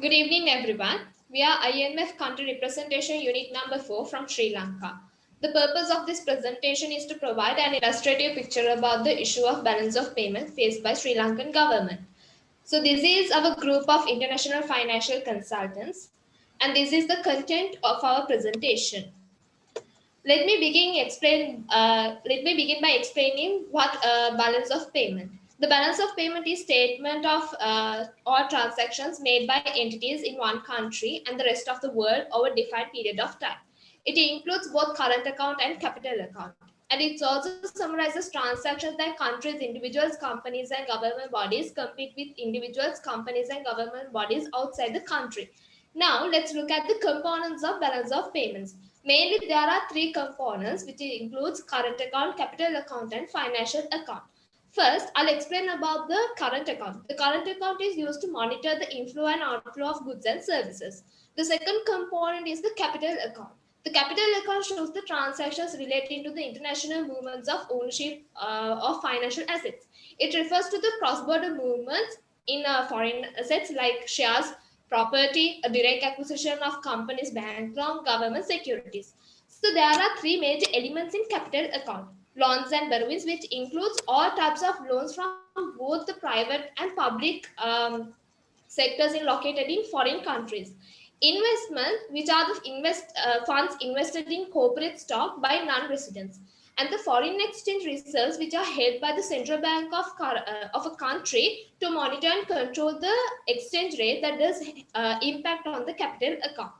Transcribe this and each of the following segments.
Good evening, everyone. We are IMF Country Representation Unit number 4 from Sri Lanka. The purpose of this presentation is to provide an illustrative picture about the issue of balance of payment faced by Sri Lankan government. So this is our group of international financial consultants, and this is the content of our presentation. Let me begin by explaining what balance of payment. The balance of payment is statement of all transactions made by entities in one country and the rest of the world over a defined period of time. It includes both current account and capital account. And it also summarizes transactions that countries, individuals, companies, and government bodies compete with individuals, companies, and government bodies outside the country. Now, let's look at the components of balance of payments. Mainly, there are three components, which includes current account, capital account, and financial account. First, I'll explain about the current account. The current account is used to monitor the inflow and outflow of goods and services. The second component is the capital account. The capital account shows the transactions relating to the international movements of ownership of financial assets. It refers to the cross-border movements in foreign assets like shares, property, a direct acquisition of companies, bank loan, government securities. So there are three major elements in capital account. Loans and borrowings, which includes all types of loans from both the private and public sectors located in foreign countries. Investment, which are the funds invested in corporate stock by non-residents, and the foreign exchange reserves, which are held by the central bank of a country to monitor and control the exchange rate that does impact on the capital account.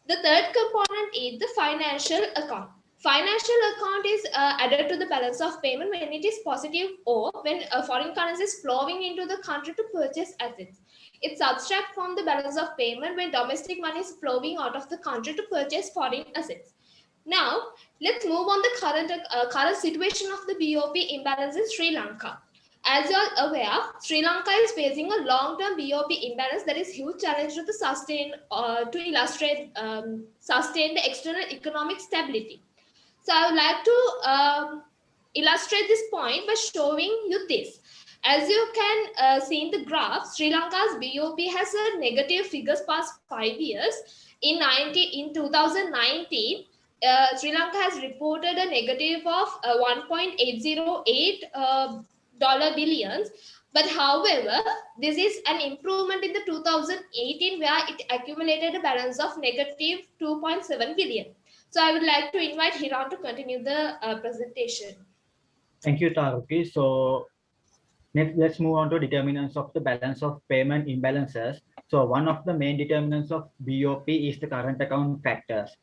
The third component is the financial account. Financial account is added to the balance of payment when it is positive or when foreign currency is flowing into the country to purchase assets. It's subtract from the balance of payment when domestic money is flowing out of the country to purchase foreign assets. Now, let's move on the current situation of the BOP imbalance in Sri Lanka. As you are aware, Sri Lanka is facing a long-term BOP imbalance that is huge challenge to the sustain the external economic stability. So I would like to illustrate this point by showing you this. As you can see in the graph, Sri Lanka's BOP has a negative figures past 5 years. In 2019, Sri Lanka has reported a negative of 1.808 dollar billions. But however, this is an improvement in the 2018 where it accumulated a balance of negative 2.7 billion. So I would like to invite Hiran to continue the presentation. Thank you, Taruki. So let's move on to determinants of the balance of payment imbalances. So one of the main determinants of BOP is the current account factors.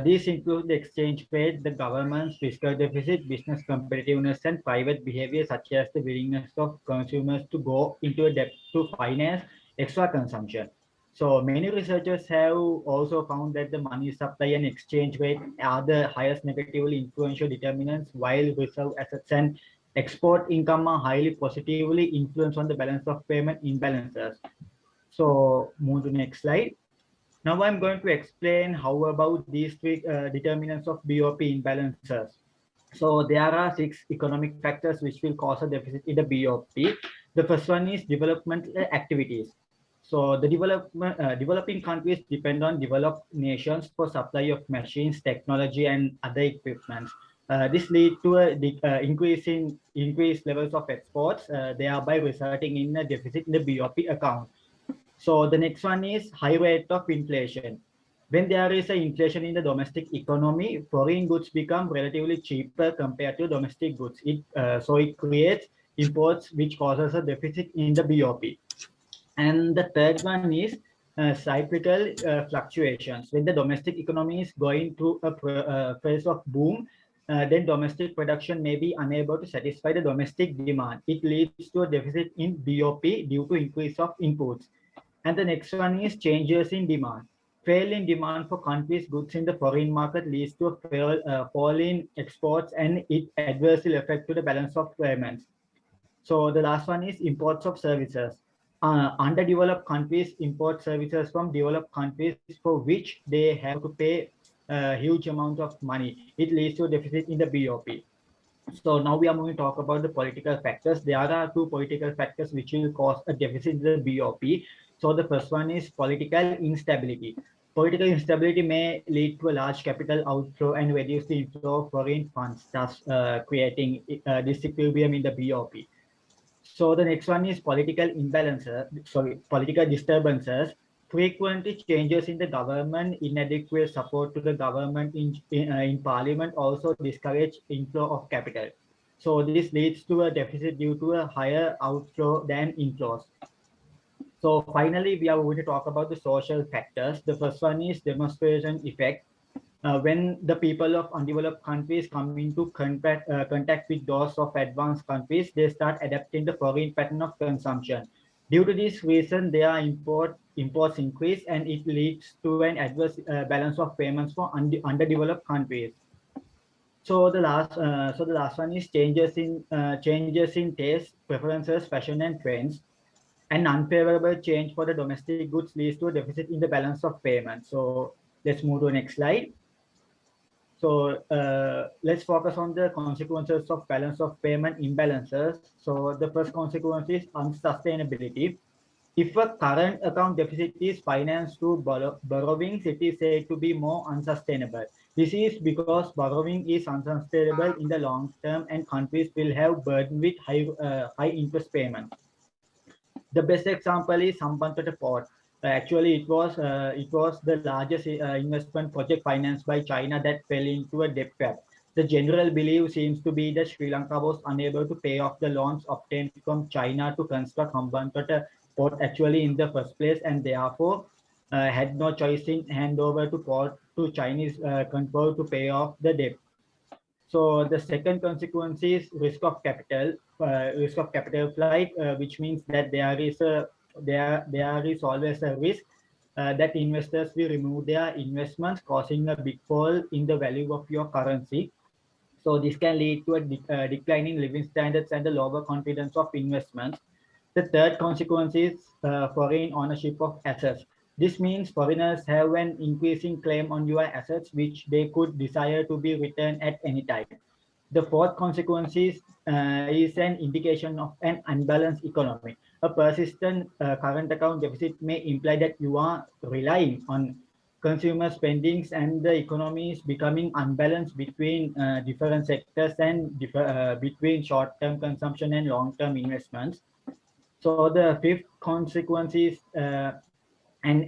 These include the exchange rate, the government's fiscal deficit, business competitiveness, and private behavior such as the willingness of consumers to go into a debt to finance extra consumption. So many researchers have also found that the money supply and exchange rate are the highest negatively influential determinants, while reserve assets and export income are highly positively influenced on the balance of payment imbalances. So move to next slide. Now I'm going to explain how about these three determinants of BOP imbalances. So there are 6 economic factors which will cause a deficit in the BOP. The first one is development activities. So the developing countries depend on developed nations for supply of machines, technology, and other equipment. This leads to a increased levels of exports, thereby resulting in a deficit in the BOP account. So the next one is high rate of inflation. When there is an inflation in the domestic economy, foreign goods become relatively cheaper compared to domestic goods. So it creates imports, which causes a deficit in the BOP. And the third one is cyclical fluctuations. When the domestic economy is going through a phase of boom, then domestic production may be unable to satisfy the domestic demand. It leads to a deficit in BOP due to increase of inputs. And the next one is changes in demand. Fail in demand for countries' goods in the foreign market leads to a fall in exports, and it adversely affects the balance of payments. So the last one is imports of services. Underdeveloped countries import services from developed countries for which they have to pay a huge amount of money. It leads to a deficit in the BOP. So now we are going to talk about the political factors. There are 2 political factors which will cause a deficit in the BOP. So the first one is political instability. Political instability may lead to a large capital outflow and reduce the inflow of foreign funds, thus creating disequilibrium in the BOP. So the next one is political disturbances. Frequently changes in the government, inadequate support to the government in parliament also discourage inflow of capital. So this leads to a deficit due to a higher outflow than inflows. So finally, we are going to talk about the social factors. The first one is demonstration effect. When the people of undeveloped countries come into contact with those of advanced countries, they start adapting the foreign pattern of consumption. Due to this reason, their imports increase, and it leads to an adverse balance of payments for underdeveloped countries. So the last one is changes in taste, preferences, fashion, and trends. An unfavorable change for the domestic goods leads to a deficit in the balance of payment. So let's move to the next slide. So let's focus on the consequences of balance of payment imbalances. So the first consequence is unsustainability. If a current account deficit is financed through borrowings, it is said to be more unsustainable. This is because borrowing is unsustainable in the long term, and countries will have burden with high interest payments. The best example is Hambantota Port. It was the largest investment project financed by China that fell into a debt trap. The general belief seems to be that Sri Lanka was unable to pay off the loans obtained from China to construct Hambantota Port actually in the first place, and therefore had no choice in handover to port to Chinese control to pay off the debt. So the second consequence is risk of capital flight, which means that there is always a risk that investors will remove their investments, causing a big fall in the value of your currency. So this can lead to a decline in living standards and the lower confidence of investments. The third consequence is foreign ownership of assets. This means foreigners have an increasing claim on your assets, which they could desire to be returned at any time. The fourth consequence is an indication of an unbalanced economy. A persistent current account deficit may imply that you are relying on consumer spendings and the economy is becoming unbalanced between different sectors and between short-term consumption and long-term investments. So the fifth consequence is an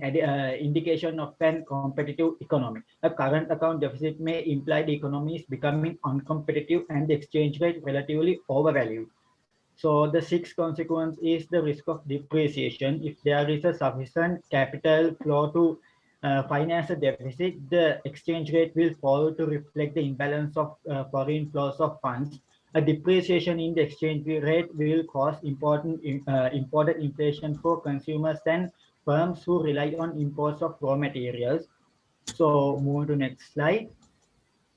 indication of an competitive economy. A current account deficit may imply the economy is becoming uncompetitive and the exchange rate relatively overvalued. So the sixth consequence is the risk of depreciation. If there is a sufficient capital flow to finance a deficit, the exchange rate will fall to reflect the imbalance of foreign flows of funds. A depreciation in the exchange rate will cause imported inflation for consumers and firms who rely on imports of raw materials. So move to next slide.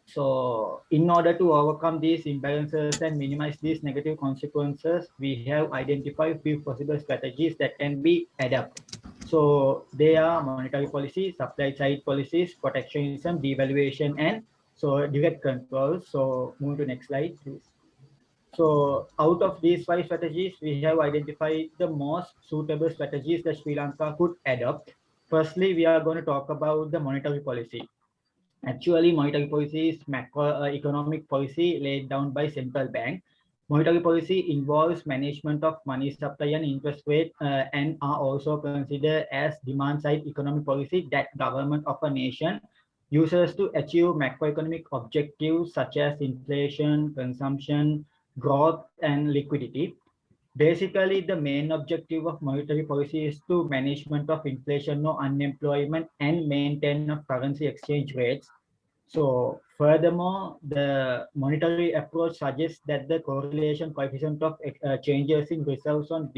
So in order to overcome these imbalances and minimize these negative consequences, we have identified few possible strategies that can be adopted. So they are monetary policy, supply side policies, protectionism, devaluation, and so direct control. So move to next slide, please. So out of these five strategies, we have identified the most suitable strategies that Sri Lanka could adopt. Firstly, we are going to talk about the monetary policy. Actually, monetary policy is macroeconomic policy laid down by central bank. Monetary policy involves management of money supply and interest rate and are also considered as demand side economic policy that government of a nation uses to achieve macroeconomic objectives such as inflation, consumption, growth, and liquidity. Basically, the main objective of monetary policy is to management of inflation or unemployment and maintain of currency exchange rates. So furthermore, the monetary approach suggests that the correlation coefficient of changes in reserves on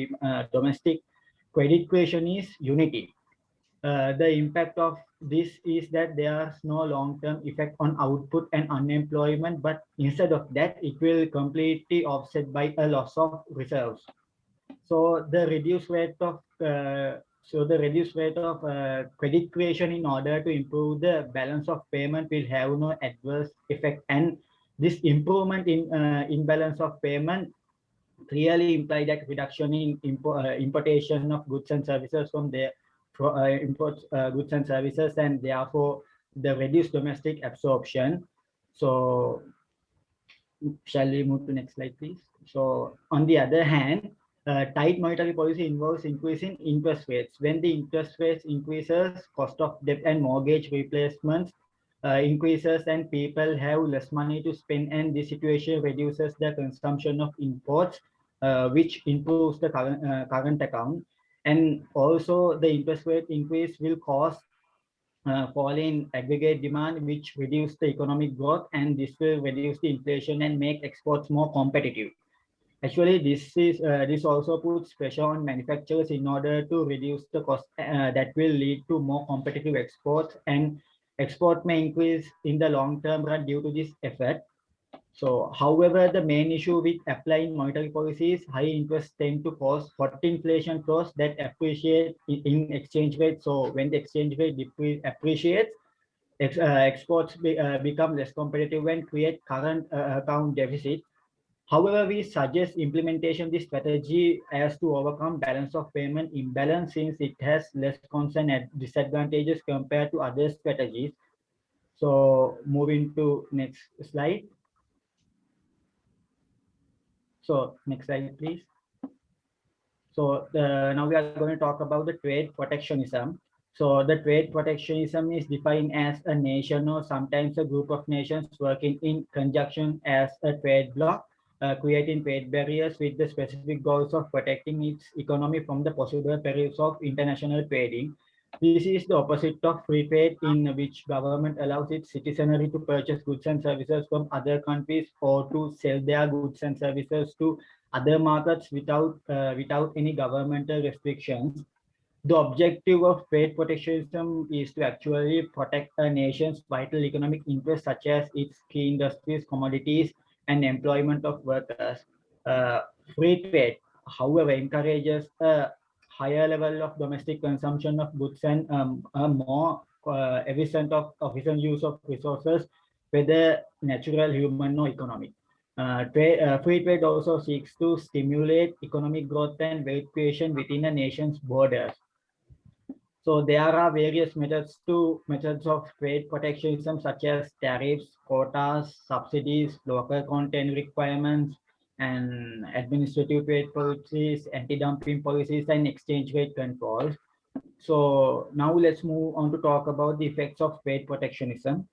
domestic credit creation is unity. The impact of this is that there's no long-term effect on output and unemployment, but instead of that, it will completely offset by a loss of reserves. So the reduced rate of credit creation in order to improve the balance of payment will have no adverse effect, and this improvement in balance of payment clearly imply that reduction in importation of goods and services from their imports goods and services, and therefore the reduced domestic absorption. So shall we move to next slide, please? So on the other hand, tight monetary policy involves increasing interest rates. When the interest rates increases, cost of debt and mortgage replacements increases, and people have less money to spend, and this situation reduces the consumption of imports, which improves the current account. And also the interest rate increase will cause fall in aggregate demand, which reduce the economic growth, and this will reduce the inflation and make exports more competitive. Actually, this also puts pressure on manufacturers in order to reduce the cost that will lead to more competitive exports, and export may increase in the long term run due to this effect. So, however, the main issue with applying monetary policy is high interest tend to cause hot inflation costs that appreciate in exchange rate. So, when the exchange rate appreciates, exports become less competitive and create current account deficit. However, we suggest implementation of this strategy as to overcome balance of payment imbalance, since it has less concern and disadvantages compared to other strategies. So, moving to next slide. So next slide, please. So now we are going to talk about the trade protectionism. So the trade protectionism is defined as a nation or sometimes a group of nations working in conjunction as a trade bloc, creating trade barriers with the specific goals of protecting its economy from the possible perils of international trading. This is the opposite of free trade, in which government allows its citizenry to purchase goods and services from other countries or to sell their goods and services to other markets without any governmental restrictions. The objective of trade protectionism is to actually protect a nation's vital economic interests, such as its key industries, commodities, and employment of workers. Uh, Free trade, however, encourages a higher level of domestic consumption of goods and a more efficient use of resources, whether natural, human, or economic. Free trade also seeks to stimulate economic growth and wealth creation within a nation's borders. So there are various methods of trade protectionism, such as tariffs, quotas, subsidies, local content requirements, and administrative trade policies, anti-dumping policies, and exchange rate controls. So now let's move on to talk about the effects of trade protectionism.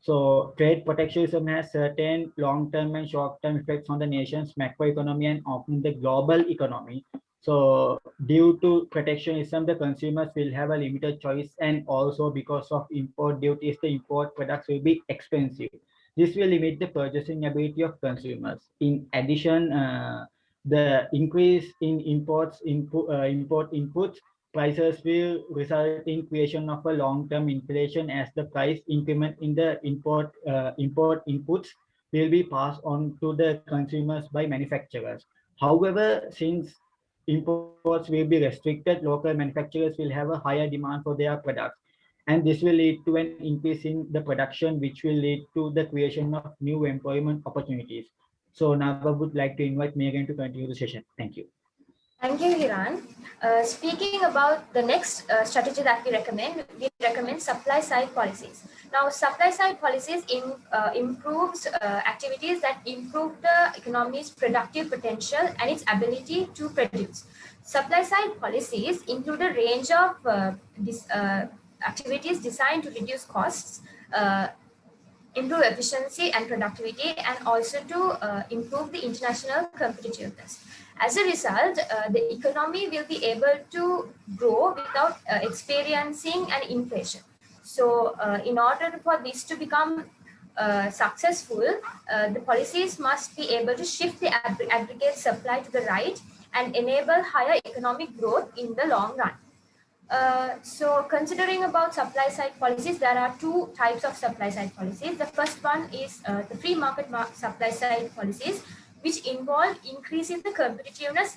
So trade protectionism has certain long-term and short-term effects on the nation's macroeconomy and often the global economy. So due to protectionism, the consumers will have a limited choice, and also because of import duties, the import products will be expensive. This will limit the purchasing ability of consumers. In addition, the increase in import inputs prices will result in creation of a long-term inflation, as the price increment in the import inputs will be passed on to the consumers by manufacturers. However, since imports will be restricted, local manufacturers will have a higher demand for their products, and this will lead to an increase in the production, which will lead to the creation of new employment opportunities. So now I would like to invite Megan to continue the session. Thank you. Thank you, Hiran. Speaking about the next strategy that we recommend supply side policies. Now, supply side policies improves activities that improve the economy's productive potential and its ability to produce. Supply side policies include a range of activities designed to reduce costs, improve efficiency and productivity, and also to improve the international competitiveness. As a result, the economy will be able to grow without experiencing an inflation. So, in order for this to become successful, the policies must be able to shift the aggregate supply to the right and enable higher economic growth in the long run. So considering about supply side policies, there are two types of supply side policies. The first one is the free market supply side policies, which involve increasing the competitiveness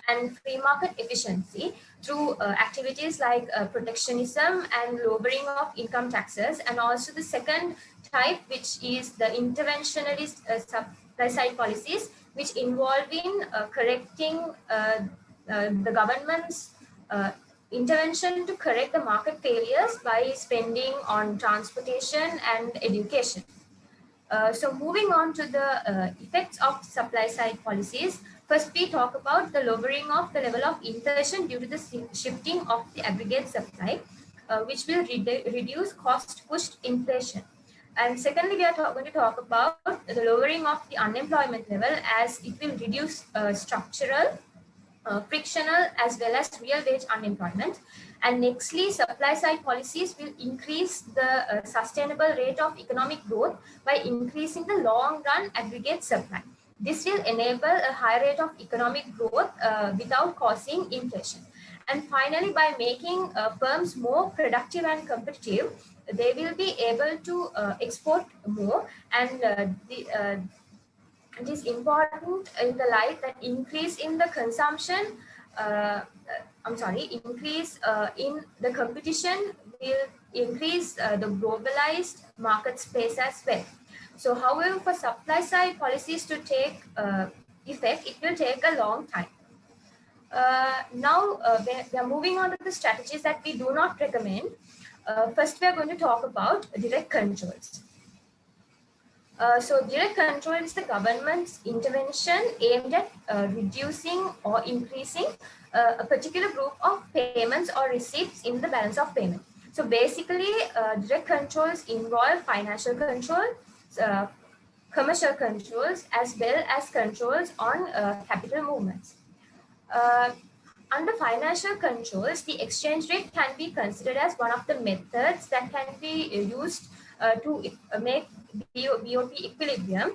and free market efficiency through activities like protectionism and lowering of income taxes. And also the second type, which is the interventionist supply side policies, which involve in correcting the government's intervention to correct the market failures by spending on transportation and education. So moving on to the effects of supply side policies, first we talk about the lowering of the level of inflation due to the shifting of the aggregate supply, which will reduce cost pushed inflation. And secondly, we are going to talk about the lowering of the unemployment level, as it will reduce structural, frictional as well as real wage unemployment. And nextly, supply side policies will increase the sustainable rate of economic growth by increasing the long run aggregate supply. This will enable a high rate of economic growth without causing inflation. And finally, by making firms more productive and competitive, they will be able to export more. And it is important in the light that increase in the consumption, increase in the competition will increase the globalized market space as well. So however, for supply side policies to take effect, it will take a long time. Now we are moving on to the strategies that we do not recommend. First, we are going to talk about direct controls. So direct control is the government's intervention aimed at reducing or increasing a particular group of payments or receipts in the balance of payment. So basically, direct controls involve financial control, commercial controls, as well as controls on capital movements. Under financial controls, the exchange rate can be considered as one of the methods that can be used to make BOP equilibrium.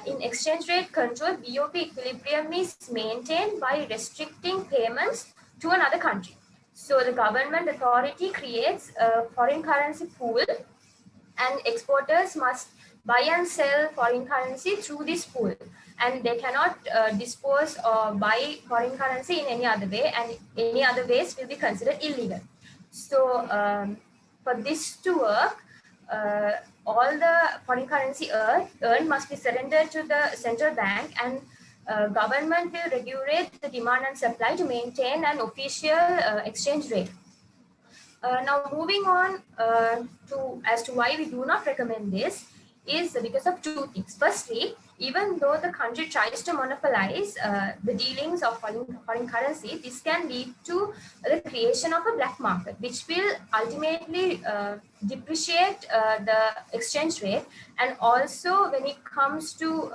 In exchange rate control, BOP equilibrium is maintained by restricting payments to another country. So the government authority creates a foreign currency pool, and exporters must buy and sell foreign currency through this pool, and they cannot dispose or buy foreign currency in any other way, and any other ways will be considered illegal. So for this to work, all the foreign currency earned must be surrendered to the central bank, and government will regulate the demand and supply to maintain an official exchange rate. Now moving on as to why we do not recommend this is because of two things. Firstly, even though the country tries to monopolize the dealings of foreign currency, this can lead to the creation of a black market, which will ultimately depreciate the exchange rate. And also, when it comes to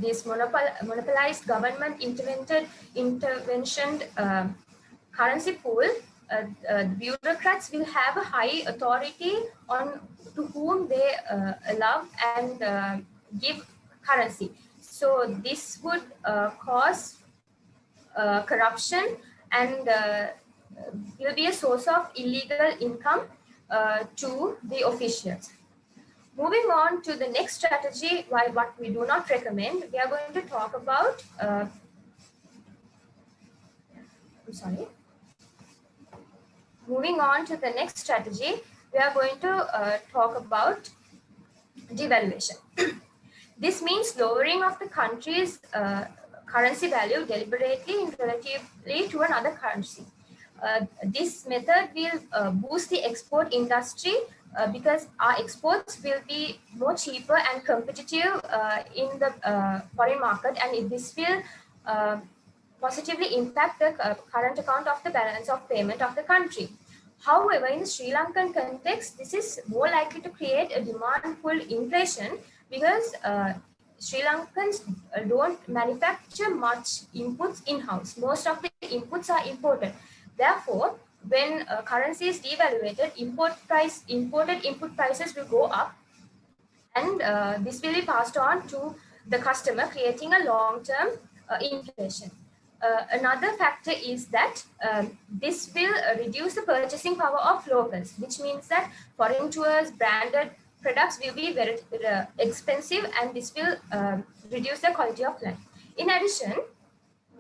this monopolized government intervention currency pool, bureaucrats will have a high authority on to whom they allow and give currency. So this would cause corruption and will be a source of illegal income to the officials. Moving on to the next strategy, what we do not recommend, we are going to talk about, Moving on to the next strategy, we are going to talk about devaluation. This means lowering of the country's currency value deliberately and relatively to another currency. This method will boost the export industry because our exports will be more cheaper and competitive in the foreign market, and this will positively impact the current account of the balance of payment of the country. However, in the Sri Lankan context, this is more likely to create a demand pull inflation because Sri Lankans don't manufacture much inputs in-house. Most of the inputs are imported. Therefore, when currency is devaluated, imported input prices will go up, and this will be passed on to the customer, creating a long-term inflation. Another factor is that this will reduce the purchasing power of locals, which means that foreign tours, branded products will be very expensive, and this will reduce the quality of life. In addition,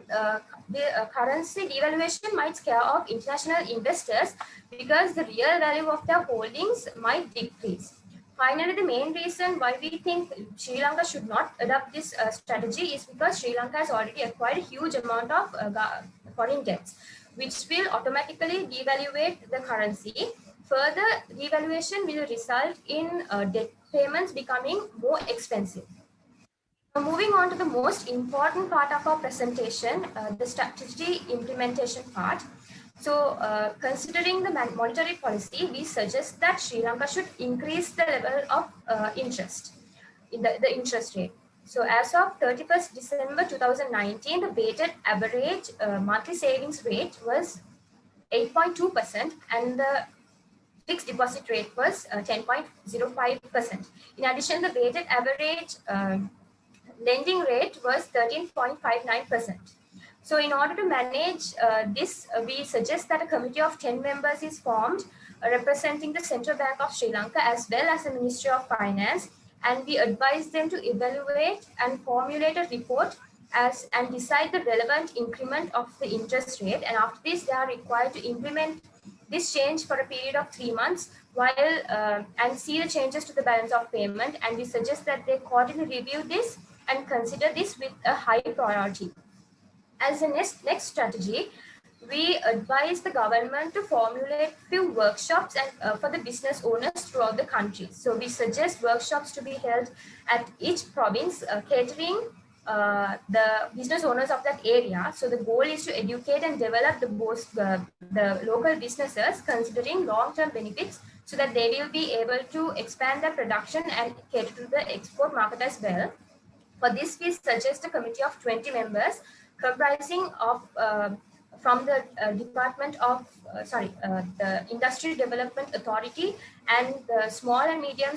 the currency devaluation might scare off international investors because the real value of their holdings might decrease. Finally, the main reason why we think Sri Lanka should not adopt this strategy is because Sri Lanka has already acquired a huge amount of foreign debts, which will automatically devaluate the currency. Further devaluation will result in debt payments becoming more expensive. Now, moving on to the most important part of our presentation, the strategy implementation part. So, considering the monetary policy, we suggest that Sri Lanka should increase the level of interest, in the interest rate. So, as of 31st December 2019, the weighted average monthly savings rate was 8.2%, and the fixed deposit rate was 10.05%. In addition, the weighted average lending rate was 13.59%. So in order to manage this, we suggest that a committee of 10 members is formed representing the Central Bank of Sri Lanka as well as the Ministry of Finance, and we advise them to evaluate and formulate a report and decide the relevant increment of the interest rate. And after this, they are required to implement this change for a period of 3 months while and see the changes to the balance of payment. And we suggest that they quarterly review this and consider this with a high priority. As a next strategy, we advise the government to formulate few workshops and for the business owners throughout the country. So we suggest workshops to be held at each province, catering the business owners of that area. So the goal is to educate and develop the local businesses, considering long-term benefits, so that they will be able to expand their production and cater to the export market as well. For this, we suggest a committee of 20 members comprising of from the Department of, the Industry Development Authority and the Small and Medium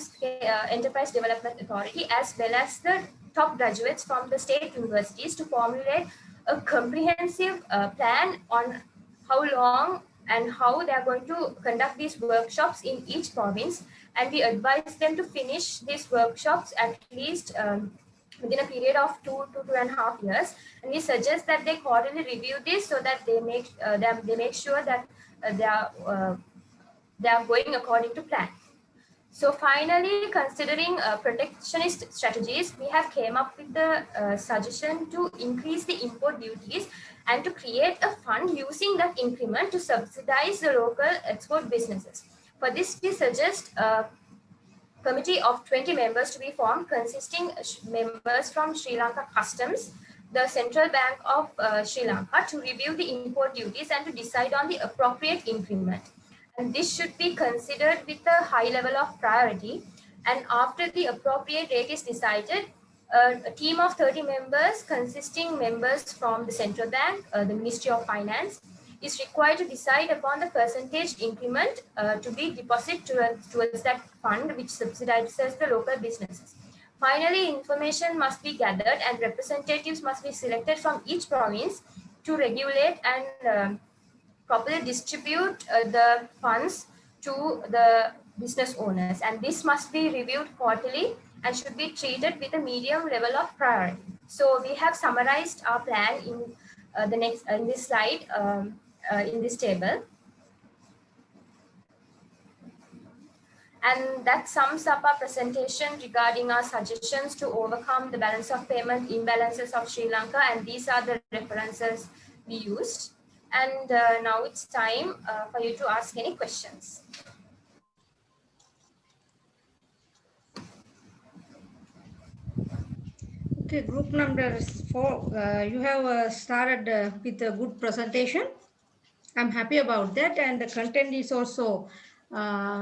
Enterprise Development Authority, as well as the top graduates from the state universities, to formulate a comprehensive plan on how long and how they are going to conduct these workshops in each province. And we advise them to finish these workshops at least within a period of 2 to 2.5 years, and we suggest that they quarterly review this so that they make sure that they are going according to plan. So finally, considering protectionist strategies, we have came up with the suggestion to increase the import duties and to create a fund using that increment to subsidize the local export businesses. For this, we suggest committee of 20 members to be formed, consisting members from Sri Lanka Customs, the Central Bank of Sri Lanka, to review the import duties and to decide on the appropriate increment. And this should be considered with a high level of priority. And after the appropriate rate is decided, a team of 30 members consisting members from the Central Bank, the Ministry of Finance, is required to decide upon the percentage increment to be deposited towards that fund which subsidizes the local businesses. Finally, information must be gathered and representatives must be selected from each province to regulate and properly distribute the funds to the business owners. And this must be reviewed quarterly and should be treated with a medium level of priority. So we have summarized our plan in in this slide, in this table. And that sums up our presentation regarding our suggestions to overcome the balance of payment imbalances of Sri Lanka. And these are the references we used. And now it's time for you to ask any questions. Okay, group number 4, you have started with a good presentation. I'm happy about that, and the content is also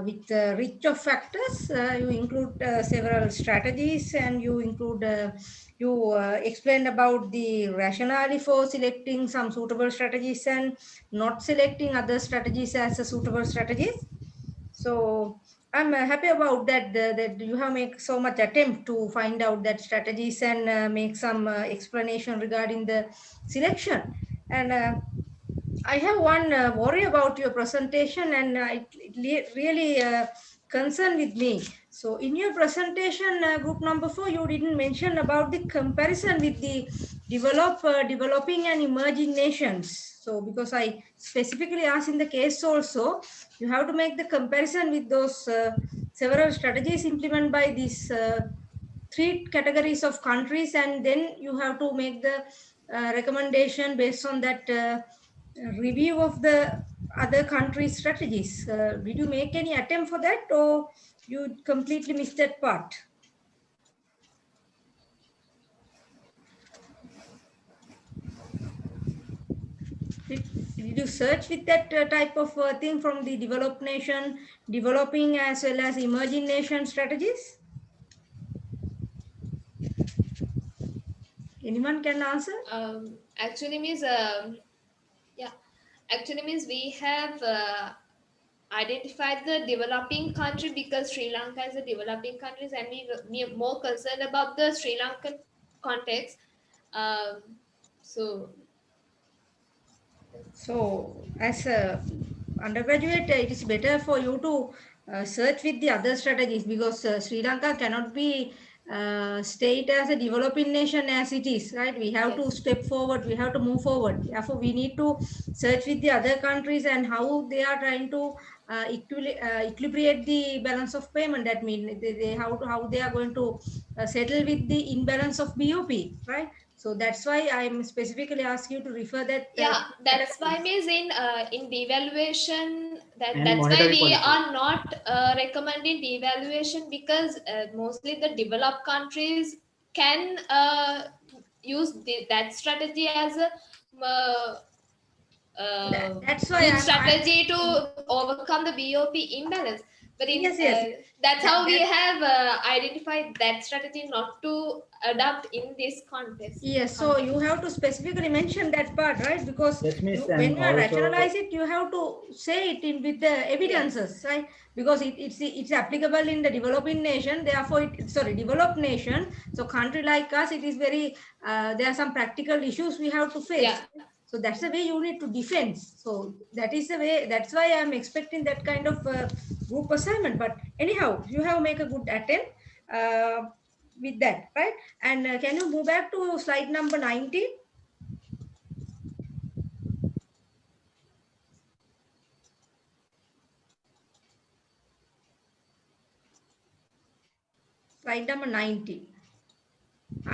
with rich of factors. You include several strategies, and you include explained about the rationale for selecting some suitable strategies and not selecting other strategies as a suitable strategies. So I'm happy about that, that you have made so much attempt to find out that strategies and make some explanation regarding the selection. And I have one worry about your presentation, and it really concerned with me. So in your presentation, group number 4, you didn't mention about the comparison with the developing and emerging nations. So because I specifically asked in the case also, you have to make the comparison with those several strategies implemented by these three categories of countries, and then you have to make the recommendation based on that review of the other countries' strategies. Did you make any attempt for that, or you completely missed that part? Did you search with that type of thing from the developed nation, developing as well as emerging nation strategies? Anyone can answer? Actually means yeah, actually means we have identified the developing country because Sri Lanka is a developing country, and we are more concerned about the Sri Lankan context. So As a undergraduate, it is better for you to search with the other strategies, because Sri Lanka cannot be stayed as a developing nation as it is, right? We have to Yes. step forward, we have to move forward. Therefore, we need to search with the other countries and how they are trying to equilibrate the balance of payment. That means how they are going to settle with the imbalance of BOP, right? So that's why I'm specifically asking you to refer that. Yeah, that's why categories. means in devaluation And that's why monetary we policy. are not recommending devaluation, because mostly the developed countries can use that strategy as a That's why good I'm strategy to overcome the BOP imbalance. But in yes. that's how we That, have identified that strategy not to adopt in this context. yes, so you have to specifically mention that part, right? Because Yes, miss, when and you are also rationalize it, you have to say it in with the Yes. evidences, right? Because it's applicable in the developing nation, therefore developed nation. So country like us, it is very there are some practical issues we have to face. Yeah. So that's the way you need to defend. So that is the way. That's why I'm expecting that kind of group assignment. But anyhow, you have make a good attempt with that, right? And can you move back to slide number 19? Slide number 19.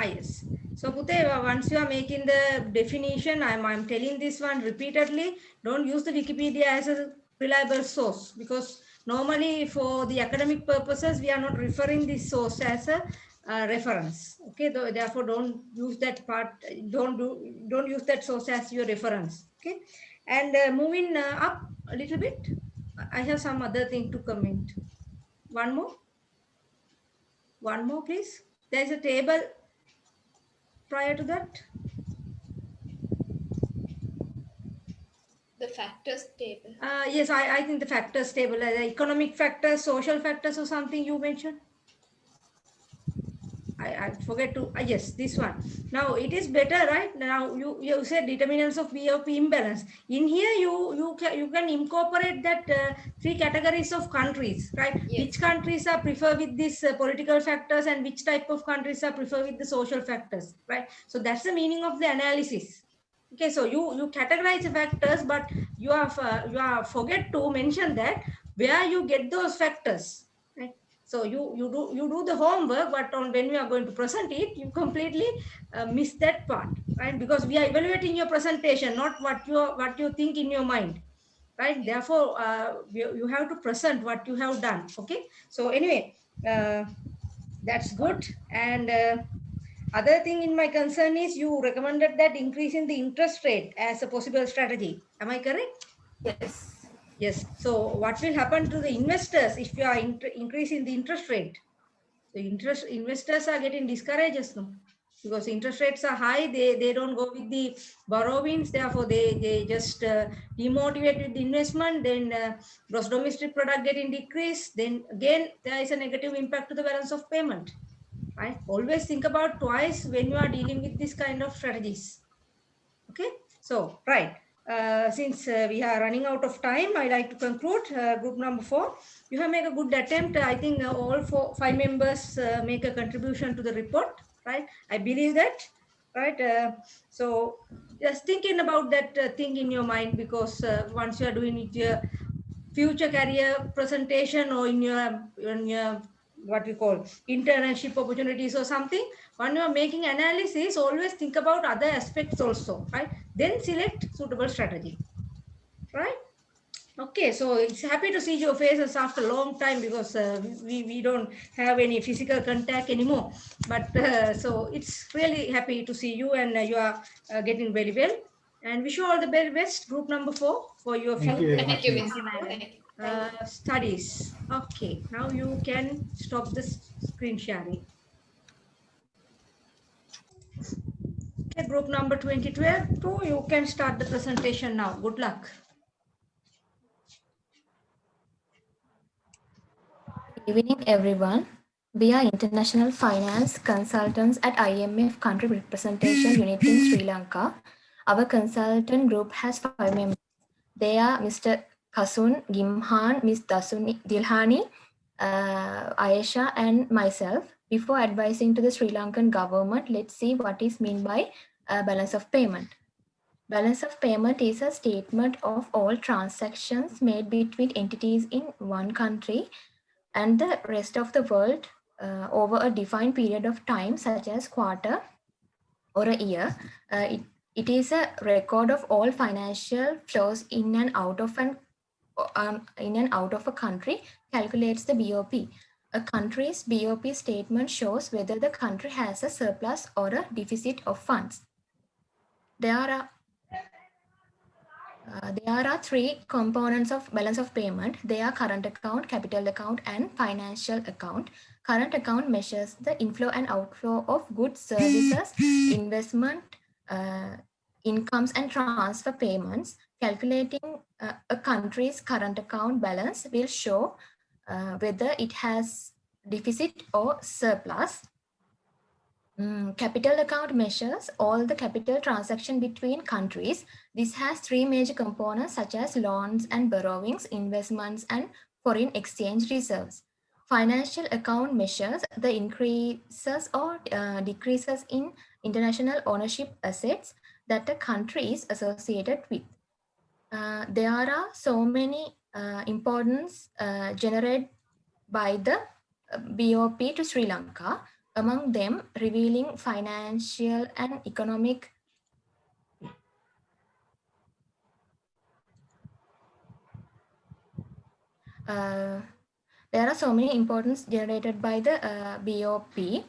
Yes. So Pute, once you are making the definition, I'm telling this one repeatedly, don't use the Wikipedia as a reliable source, because normally for the academic purposes, we are not referring this source as a reference. Okay, therefore don't use that part, don't use that source as your reference. Okay, and moving up a little bit, I have some other thing to comment. One more please. There's a table prior to that. The factors table. Yes, I think the factors table, the economic factors, social factors, or something you mentioned. I forget to, yes, this one. Now it is better, right? Now you said determinants of BOP imbalance. In here, you can incorporate that three categories of countries, right? Yes. Which countries are prefer with these political factors, and which type of countries are prefer with the social factors, right? So that's the meaning of the analysis. Okay, so you categorize the factors, but you are forget to mention that where you get those factors, right? So you do the homework, but when we are going to present it, you completely miss that part, right? Because we are evaluating your presentation, not what you think in your mind, right? Therefore, you have to present what you have done. Okay. So anyway, that's good. And other thing in my concern is you recommended that increasing the interest rate as a possible strategy. Am I correct? Yes. Yes. So what will happen to the investors if you are increasing the interest rate? So investors are getting discouraged now, because interest rates are high. They don't go with the borrowings. Therefore, they just demotivate with the investment. Then gross domestic product getting decreased. Then again, there is a negative impact to the balance of payment. Right? Always think about twice when you are dealing with this kind of strategies. Okay. So right. Since we are running out of time, I like to conclude group number 4. You have made a good attempt. I think all 5 members make a contribution to the report, right? I believe that, right? So just thinking about that thing in your mind, because once you are doing it future career presentation or in your what we call internship opportunities or something, when you are making analysis, always think about other aspects also, right? Then select suitable strategy, right? Okay, so it's happy to see your faces after a long time because we don't have any physical contact anymore. But so it's really happy to see you, and you are getting very well. And wish you all the very best, group number 4, for your Thank you very Thank much, you, ma'am. Miss. Thank you, madam. Thank you. studies. Okay, now you can stop the screen sharing. Okay, group number 2012, you can start the presentation now. Good luck. Good evening, everyone. We are international finance consultants at IMF Country Representation Unit in Sri Lanka. Our consultant group has 5 members. They are Mr. Kasun Gimhan, Ms. Dasuni Dilhani, Ayesha, and myself. Before advising to the Sri Lankan government, let's see what is meant by balance of payment. Balance of payment is a statement of all transactions made between entities in one country and the rest of the world over a defined period of time, such as quarter or a year. It is a record of all financial flows in and out of a country, calculates the BOP. A country's BOP statement shows whether the country has a surplus or a deficit of funds. There are 3 components of balance of payment. They are current account, capital account, and financial account. Current account measures the inflow and outflow of goods, services, investment, incomes, and transfer payments. Calculating a country's current account balance will show whether it has deficit or surplus. Capital account measures all the capital transaction between countries. This has 3 major components such as loans and borrowings, investments, and foreign exchange reserves. Financial account measures the increases or decreases in international ownership assets that a country is associated with. There are so many importance generated by the BOP to Sri Lanka, among them revealing financial and economic there are so many importance generated by the BOP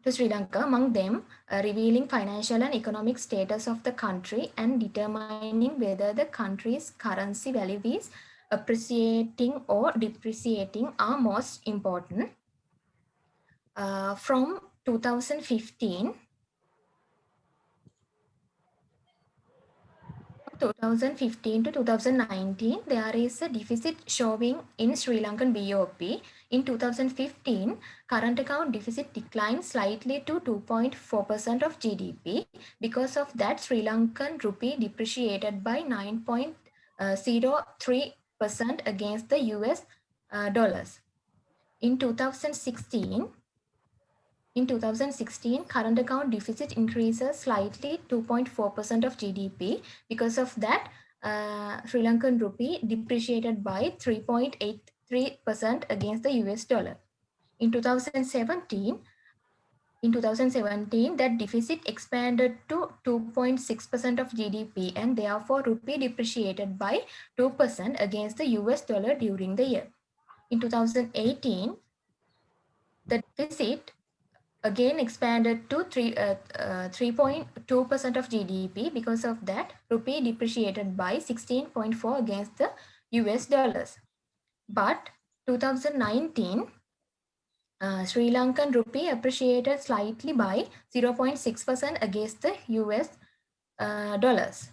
to Sri Lanka, among them revealing financial and economic status of the country and determining whether the country's currency value is appreciating or depreciating are most important. From 2015 to 2019, there is a deficit showing in Sri Lankan BOP. In 2015, current account deficit declined slightly to 2.4% of GDP. Because of that, Sri Lankan rupee depreciated by 9.03% against the US dollars. In 2016, current account deficit increases slightly 2.4% of GDP. Because of that, Sri Lankan rupee depreciated by 3.83% against the US dollar. In 2017, that deficit expanded to 2.6% of GDP, and therefore rupee depreciated by 2% against the US dollar during the year. In 2018, the deficit again expanded to 3.2% of GDP. Because of that, rupee depreciated by 16.4 against the US dollars. But 2019, Sri Lankan rupee appreciated slightly by 0.6% against the US dollars.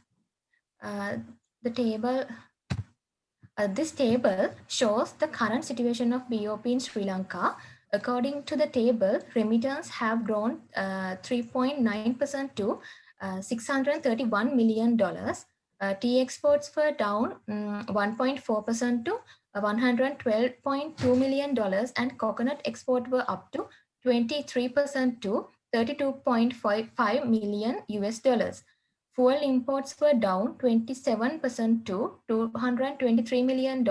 This table shows the current situation of BOP in Sri Lanka. According to the table, remittance have grown 3.9% to $631 million. Tea exports were down 1.4% to $112.2 million, and coconut export were up to 23% to $32.55 million US dollars. Fuel imports were down 27% to $223 million.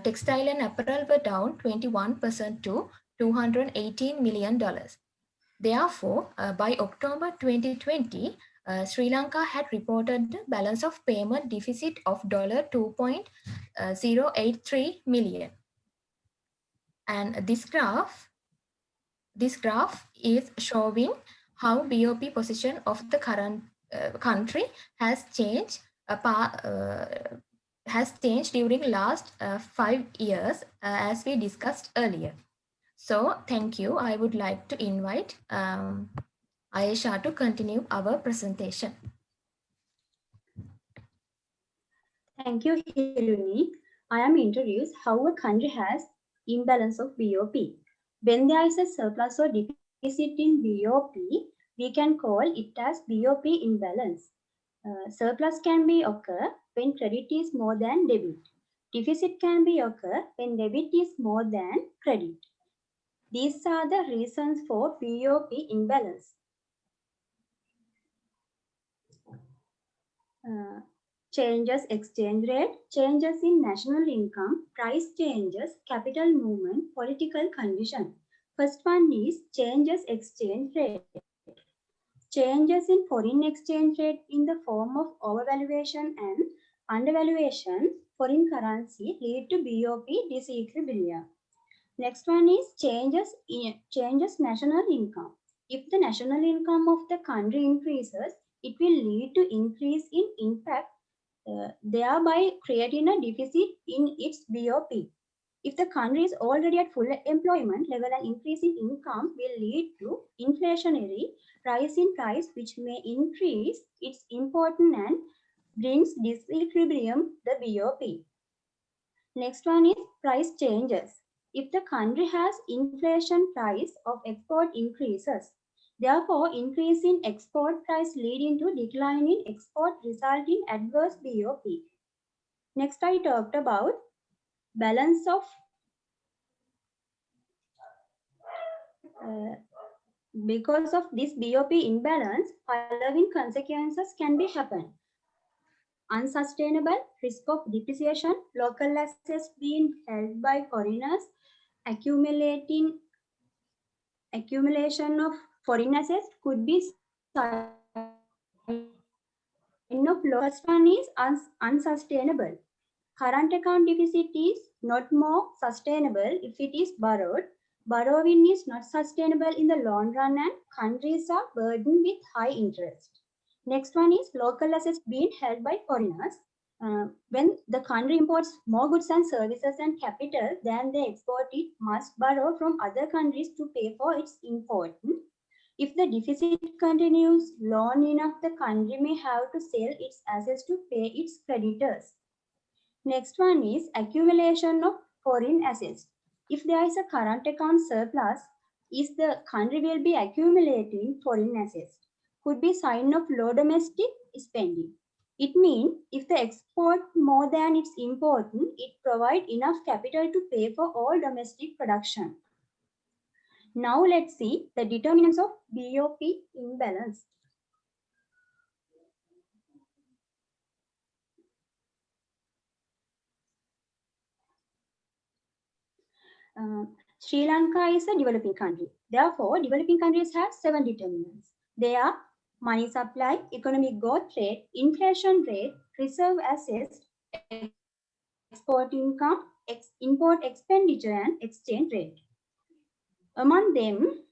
Textile and apparel were down 21% to $218 million. Therefore, by October 2020, Sri Lanka had reported the balance of payment deficit of $2.083 million. And this graph is showing how BOP position of the current country has changed during last 5 years, as we discussed earlier. So thank you. I would like to invite Ayesha to continue our presentation. Thank you, Hiruni. I am introduce how a country has imbalance of BOP. When there is a surplus or deficit in BOP, we can call it as BOP imbalance. Surplus can be occur when credit is more than debit. Deficit can be occur when debit is more than credit. These are the reasons for BOP imbalance. Changes exchange rate, changes in national income, price changes, capital movement, political condition. First one is changes exchange rate. Changes in foreign exchange rate in the form of overvaluation and undervaluation foreign currency lead to BOP disequilibrium. Next one is changes national income. If the national income of the country increases, it will lead to increase in impact, thereby creating a deficit in its BOP. If the country is already at full employment level, an increase in income will lead to inflationary rise in price, which may increase its importance and brings disequilibrium the BOP. Next one is price changes. If the country has inflation, price of export increases. Therefore, increase in export price leading to decline in export resulting adverse BOP. Next, I talked about balance of because of this BOP imbalance, following consequences can be happen. Unsustainable risk of depreciation, local assets being held by foreigners, accumulation of foreign assets could be first one is unsustainable. Current account deficit is not more sustainable if it is borrowed. Borrowing is not sustainable in the long run and countries are burdened with high interest. Next one is local assets being held by foreigners. When the country imports more goods and services and capital than they export, it must borrow from other countries to pay for its import. If the deficit continues long enough, the country may have to sell its assets to pay its creditors. Next one is accumulation of foreign assets. If there is a current account surplus, is the country will be accumulating foreign assets. Could be sign of low domestic spending. It means if the export more than its import, it provides enough capital to pay for all domestic production. Now let's see the determinants of BOP imbalance. Sri Lanka is a developing country. Therefore, developing countries have 7 determinants. They are money supply, economic growth rate, inflation rate, reserve assets, export income, import expenditure, and exchange rate. Among them,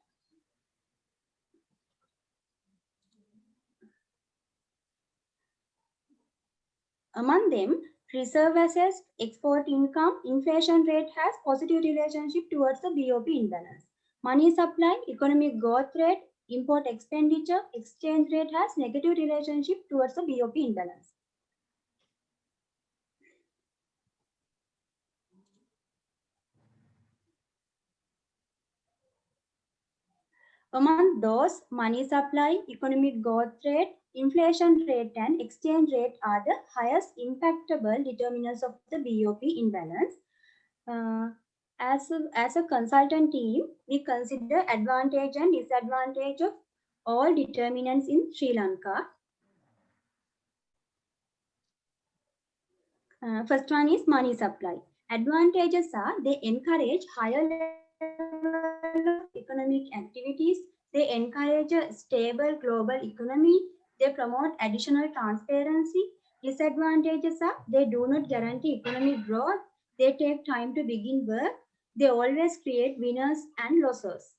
reserve assets, export income, inflation rate has positive relationship towards the BOP imbalance. Money supply, economic growth rate, import expenditure, exchange rate has negative relationship towards the BOP imbalance. Among those, money supply, economic growth rate, inflation rate, and exchange rate are the highest impactable determinants of the BOP imbalance. As a consultant team, we consider advantage and disadvantage of all determinants in Sri Lanka. First one is money supply. Advantages are they encourage higher level of economic activities. They encourage a stable global economy. They promote additional transparency. Disadvantages are they do not guarantee economic growth. They take time to begin work. They always create winners and losers.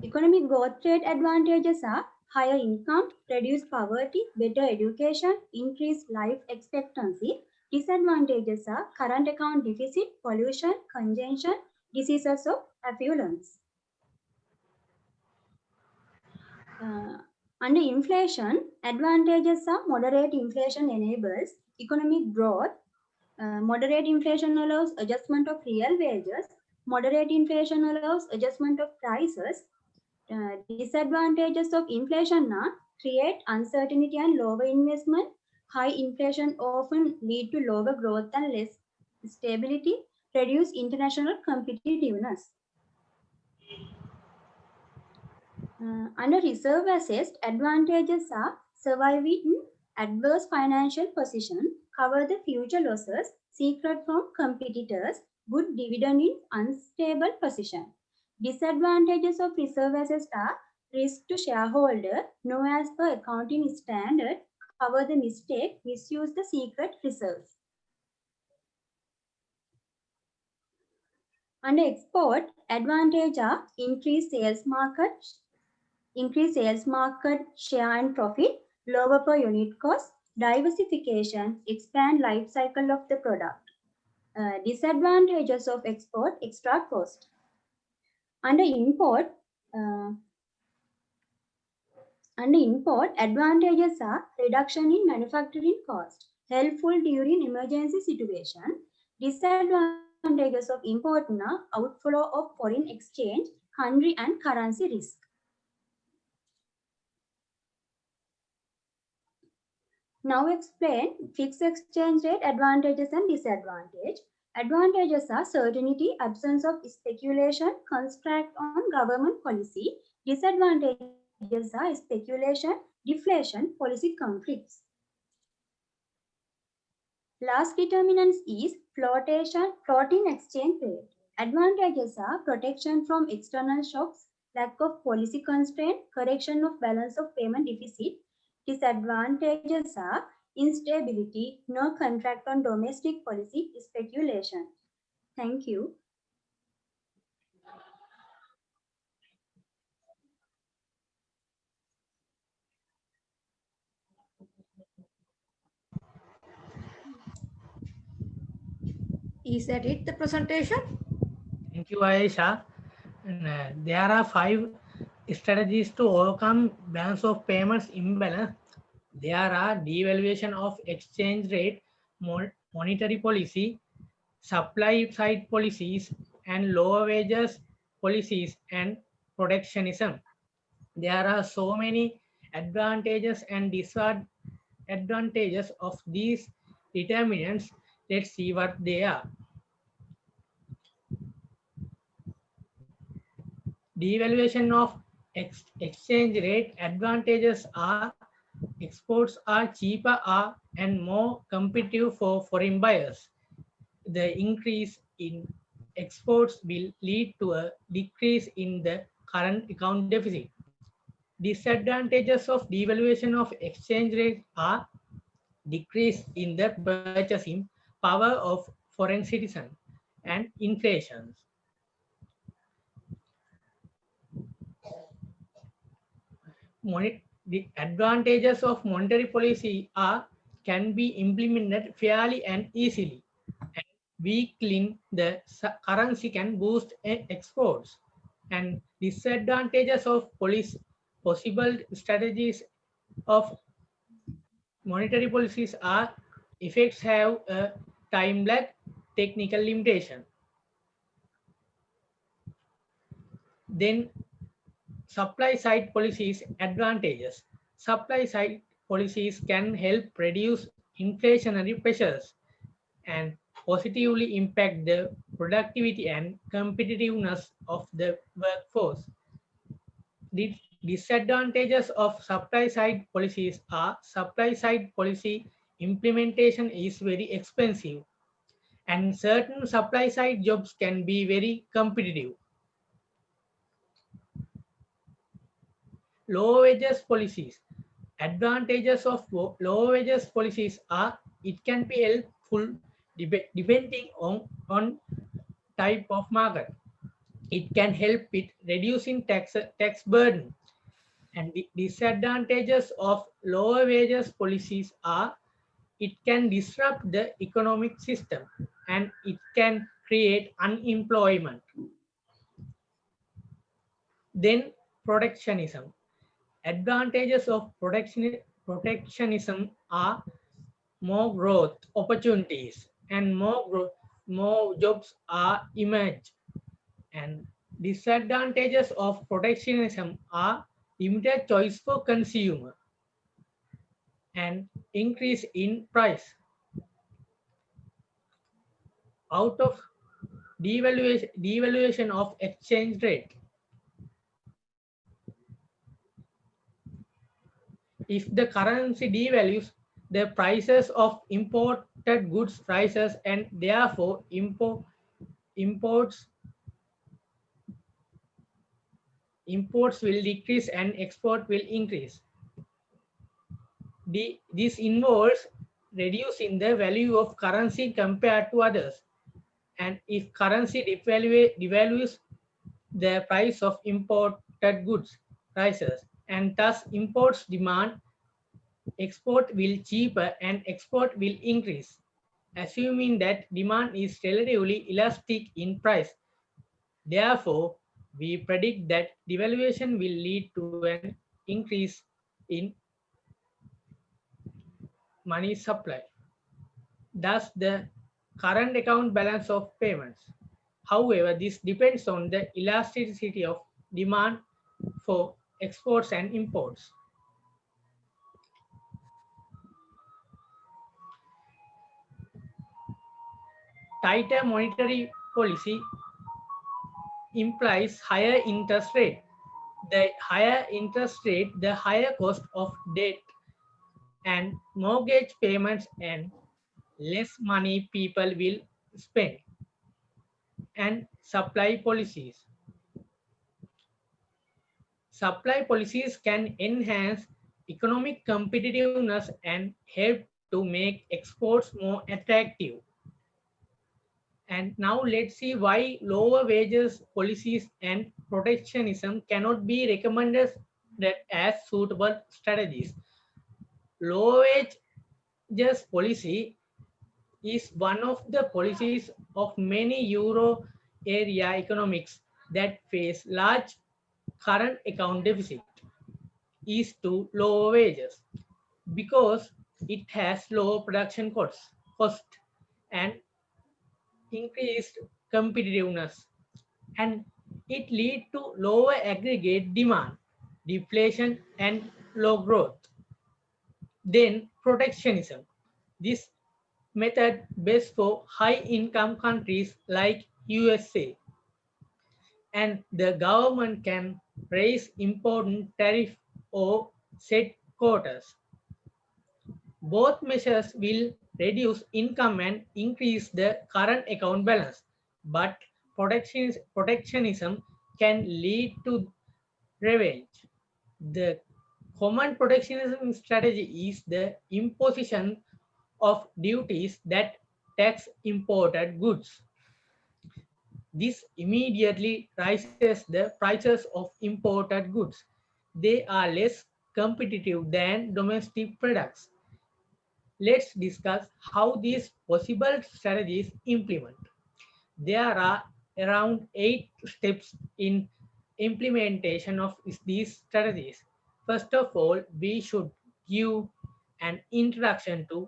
Economic growth rate advantages are higher income, reduced poverty, better education, increased life expectancy. Disadvantages are current account deficit, pollution, congestion, diseases of affluence. Under inflation, advantages are moderate inflation enables economic growth. Moderate inflation allows adjustment of real wages. Moderate inflation allows adjustment of prices. Disadvantages of inflation are create uncertainty and lower investment. High inflation often lead to lower growth and less stability, reduce international competitiveness. Under reserve assets, advantages are surviving in adverse financial position, cover the future losses, secret from competitors, good dividend in unstable position. Disadvantages of reserve assets are risk to shareholder, no as per accounting standard, cover the mistake, misuse the secret reserves. Under export, advantage are increased sales market share and profit, lower per unit cost, diversification, expand life cycle of the product. Disadvantages of export, extra cost. Under import, advantages are reduction in manufacturing cost, helpful during emergency situation. Disadvantages of import are outflow of foreign exchange, country and currency risk. Now explain fixed exchange rate advantages and disadvantage. Advantages are certainty, absence of speculation, construct on government policy. Disadvantages are speculation, deflation, policy conflicts. Last determinants is floating exchange rate. Advantages are protection from external shocks, lack of policy constraint, correction of balance of payment deficit. Disadvantages are instability, no contract on domestic policy, speculation. Thank you. Is that it, the presentation? Thank you, Aisha. And, there are 5 strategies to overcome balance of payments imbalance. There are devaluation of exchange rate, monetary policy, supply side policies, and lower wages policies and protectionism. There are so many advantages and disadvantages of these determinants. Let's see what they are. Devaluation of exchange rate advantages are exports are cheaper and more competitive for foreign buyers. The increase in exports will lead to a decrease in the current account deficit. Disadvantages of devaluation of exchange rate are decrease in the purchasing power of foreign citizens and inflation. The advantages of monetary policy can be implemented fairly and easily. And weakening the currency can boost exports. And disadvantages of possible strategies of monetary policies are effects have a time lag, technical limitation. Then supply side policies advantages. Supply side policies can help reduce inflationary pressures and positively impact the productivity and competitiveness of the workforce. Disadvantages of supply side policies are supply side policy implementation is very expensive and certain supply side jobs can be very competitive. Low wages policies. Advantages of low wages policies are it can be helpful depending on type of market. It can help with reducing tax burden. And the disadvantages of lower wages policies are it can disrupt the economic system and it can create unemployment. Then protectionism. Advantages of protectionism are more growth opportunities and more jobs are emerged. And disadvantages of protectionism are limited choice for consumer and increase in price. Out of devaluation of exchange rate. If the currency devalues, the prices of imported goods rises and therefore imports will decrease and export will increase. This involves reducing the value of currency compared to others. And if currency devalues, the price of imported goods rises and thus imports demand, export will cheaper and export will increase, assuming that demand is relatively elastic in price. Therefore, we predict that devaluation will lead to an increase in money supply. Thus, the current account balance of payments. However, this depends on the elasticity of demand for exports and imports. Tighter monetary policy implies higher interest rate. The higher interest rate, the higher cost of debt and mortgage payments and less money people will spend. And supply policies. Supply policies can enhance economic competitiveness and help to make exports more attractive. And now let's see why lower wages policies and protectionism cannot be recommended as suitable strategies. Low wages policy is one of the policies of many Euro area economics that face large current account deficit is to lower wages because it has lower production cost and increased competitiveness, and it lead to lower aggregate demand, deflation and low growth. Then protectionism. This method best for high income countries like USA, and the government can raise important tariff or set quotas. Both measures will reduce income and increase the current account balance, but protectionism can lead to revenge. The common protectionism strategy is the imposition of duties that tax imported goods. This immediately raises the prices of imported goods. They are less competitive than domestic products. Let's discuss how these possible strategies implement. There are around 8 steps in implementation of these strategies. First of all, we should give an introduction to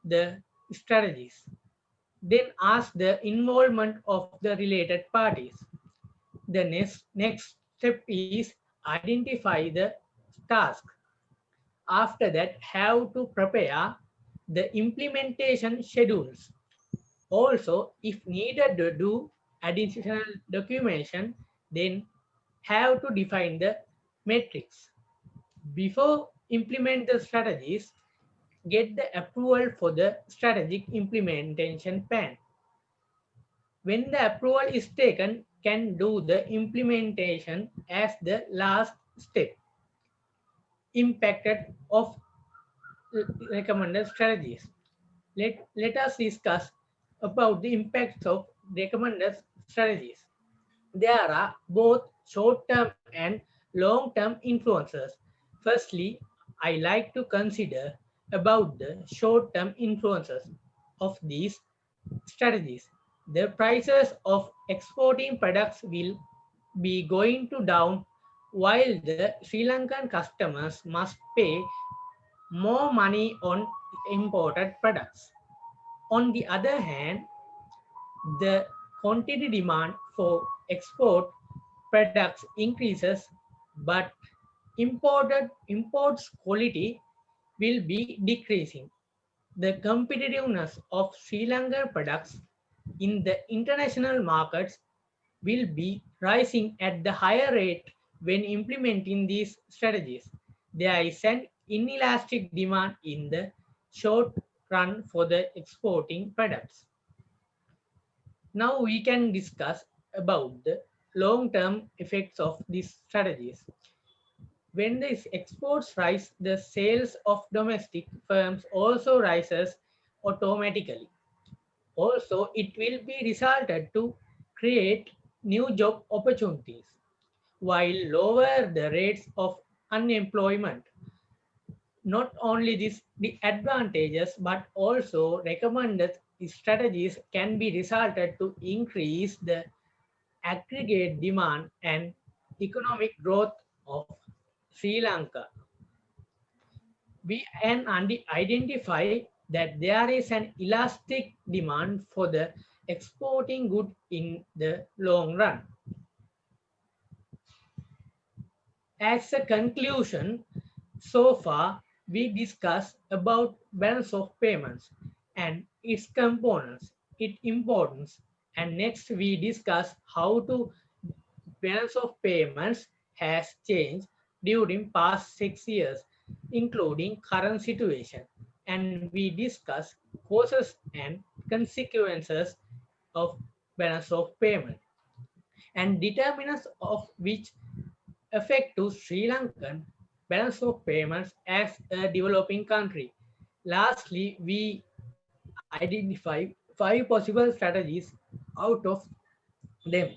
the strategies. Then ask the involvement of the related parties. The next step is identify the task. After that, have to prepare the implementation schedules. Also, if needed to do additional documentation, then have to define the metrics. Before implement the strategies, get the approval for the strategic implementation plan. When the approval is taken, can do the implementation as the last step. Impacted of recommended strategies. Let us discuss about the impacts of recommended strategies. There are both short-term and long-term influences. Firstly, I like to consider about the short-term influences of these strategies. The prices of exporting products will be going to down while the Sri Lankan customers must pay more money on imported products. On the other hand, the quantity demand for export products increases, but imports quality will be decreasing. The competitiveness of Sri Lankan products in the international markets will be rising at the higher rate when implementing these strategies. There is an inelastic demand in the short run for the exporting products. Now we can discuss about the long-term effects of these strategies. When the exports rise, the sales of domestic firms also rises automatically. Also, it will be resulted to create new job opportunities, while lower the rates of unemployment. Not only the advantages, but also recommended strategies can be resulted to increase the aggregate demand and economic growth of Sri Lanka. We can identify that there is an elastic demand for the exporting good in the long run. As a conclusion, so far we discussed about balance of payments and its components, its importance, and next we discuss how to balance of payments has changed during past 6 years, including current situation, and we discuss causes and consequences of balance of payment and determinants of which affect to Sri Lankan balance of payments as a developing country. Lastly, we identify 5 possible strategies out of them.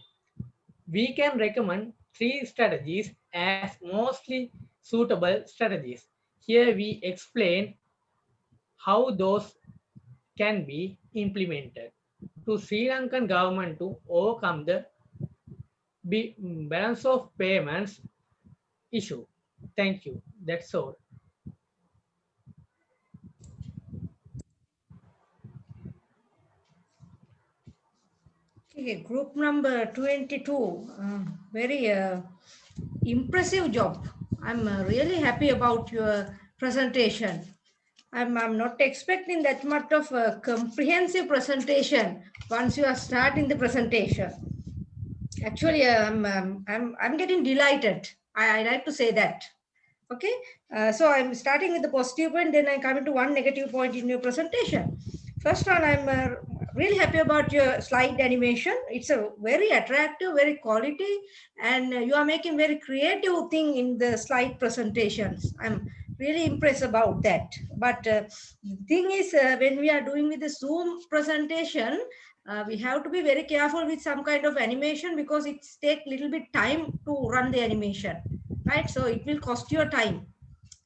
We can recommend 3 strategies as mostly suitable strategies. Here we explain how those can be implemented to Sri Lankan government to overcome the balance of payments issue. Thank you. That's all. Okay, group number 22, very impressive job. I'm really happy about your presentation. I'm not expecting that much of a comprehensive presentation once you are starting the presentation. Actually, I'm getting delighted. I like to say that. Okay, so I'm starting with the positive point, then I come into one negative point in your presentation. First one, I'm really happy about your slide animation. It's a very attractive, very quality, and you are making very creative thing in the slide presentations. I'm really impressed about that. But the thing is, when we are doing with the Zoom presentation, we have to be very careful with some kind of animation because it takes a little bit time to run the animation, right? So it will cost your time.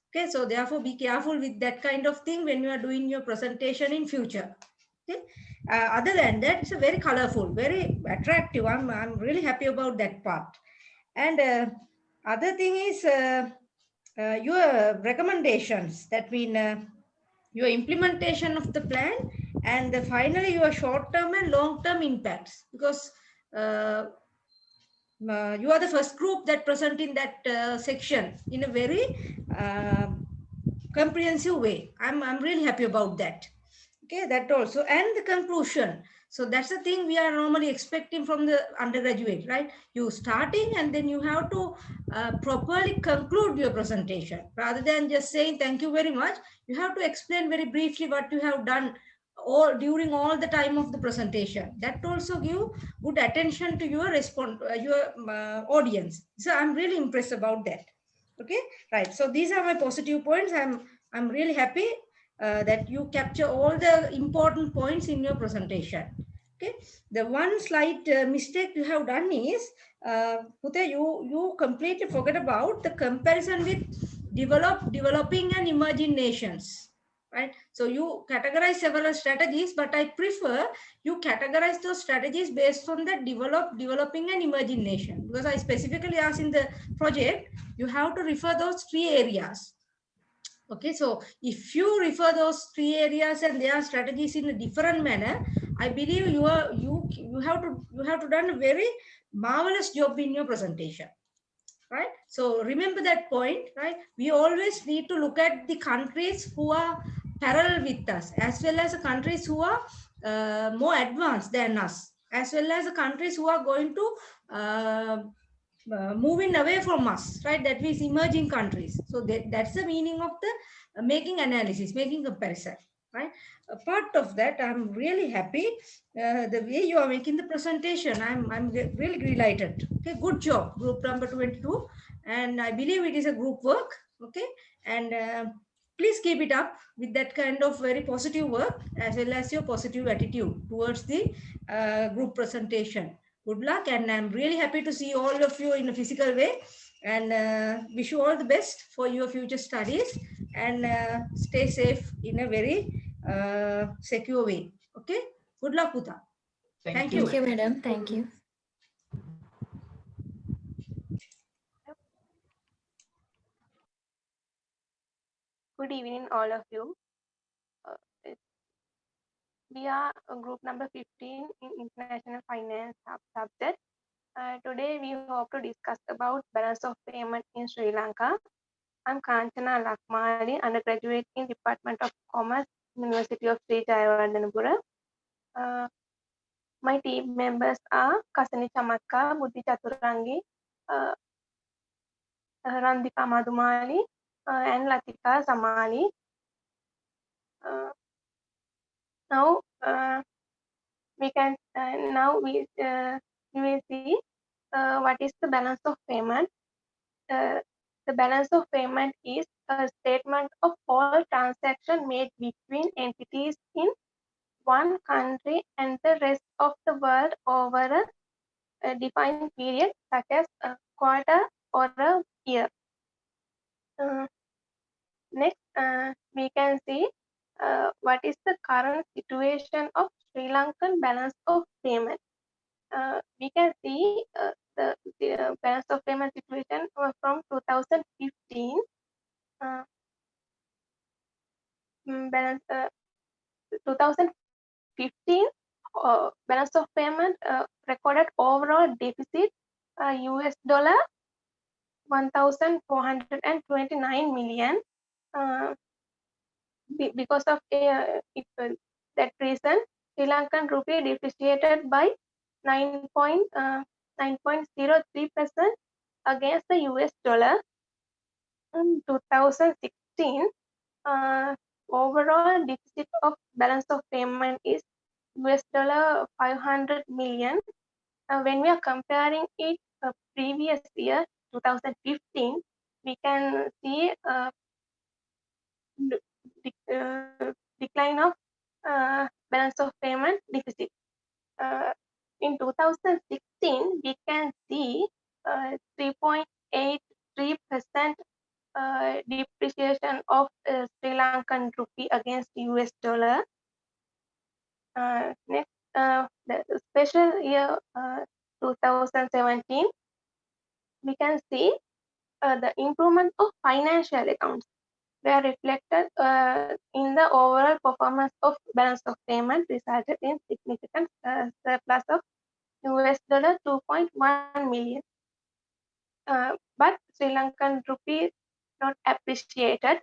Okay, so therefore be careful with that kind of thing when you are doing your presentation in future. Okay, other than that, it's a very colorful, very attractive. I'm really happy about that part. And other thing is your recommendations. That mean your implementation of the plan, and finally your short-term and long-term impacts, because you are the first group that present in that section in a very comprehensive way. I'm really happy about that. Okay, that also, and the conclusion. So that's the thing we are normally expecting from the undergraduate, right? You starting and then you have to properly conclude your presentation rather than just saying thank you very much. You have to explain very briefly what you have done all during all the time of the presentation. That also give good attention to your audience. So I'm really impressed about that. Okay, right. So these are my positive points. I'm really happy that you capture all the important points in your presentation. Okay, the one slight mistake you have done is, Pute, you completely forget about the comparison with developing and emerging nations, right? So you categorize several strategies, but I prefer you categorize those strategies based on the developing and emerging nation, because I specifically asked in the project, you have to refer those 3 areas. Okay, so if you refer those 3 areas and their strategies in a different manner, I believe you have to done a very marvelous job in your presentation, right? So remember that point, right? We always need to look at the countries who are parallel with us, as well as the countries who are more advanced than us, as well as the countries who are going to moving away from us, right? That means emerging countries. So that's the meaning of the making analysis, making comparison, right? A part of that, I'm really happy the way you are making the presentation. I'm really delighted. Okay, good job, group number 22, and I believe it is a group work. Okay, and please keep it up with that kind of very positive work, as well as your positive attitude towards the group presentation. Good luck, and I'm really happy to see all of you in a physical way, and wish you all the best for your future studies, and stay safe in a very secure way. Okay, good luck, Puta. Thank you. Thank you, madam. Thank you. Good evening, all of you. We are group number 15 in International Finance subject. Today, we hope to discuss about balance of payment in Sri Lanka. I'm Kanchana Lakmali, undergraduate in Department of Commerce, University of Sri Jayewardenepura. My team members are Kasani Chamatka, Buddhi Chaturangi, Randika Madhumali, and Latika Samali. Now we will see what is the balance of payment. The balance of payment is a statement of all transactions made between entities in one country and the rest of the world over a defined period, such as a quarter or a year. Next, we can see what is the current situation of Sri Lankan balance of payment. We can see the balance of payment situation from 2015. Balance 2015 balance of payment recorded overall deficit US dollar 1,429 million. Because of that reason, Sri Lankan rupee depreciated by 9.03% against the US dollar. In 2016, overall deficit of balance of payment is US dollar 500 million. When we are comparing it previous year, 2015, we can see decline of balance of payment deficit. In 2016, we can see 3.83% depreciation of Sri Lankan rupee against US dollar. Next, the special year 2017, we can see the improvement of financial accounts were reflected in the overall performance of balance of payment, resulted in significant surplus of US dollar 2.1 million. But Sri Lankan rupee not appreciated.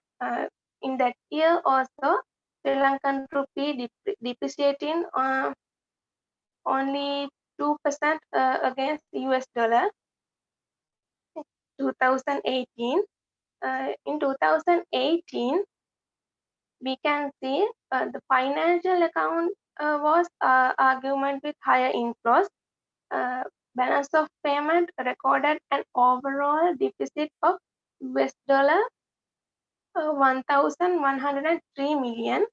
In that year also, Sri Lankan rupee depreciating only 2% against US dollar. 2018. In 2018, we can see the financial account was argument with higher inflows. Balance of payment recorded an overall deficit of US dollar 1,103 million,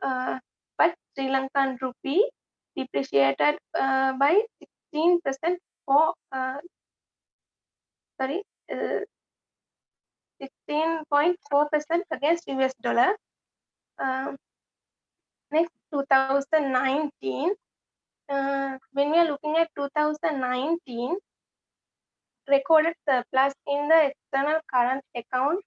but Sri Lankan rupee depreciated by 16% for sorry 16.4% against US dollar. Next, 2019. When we are looking at 2019, recorded surplus in the external current account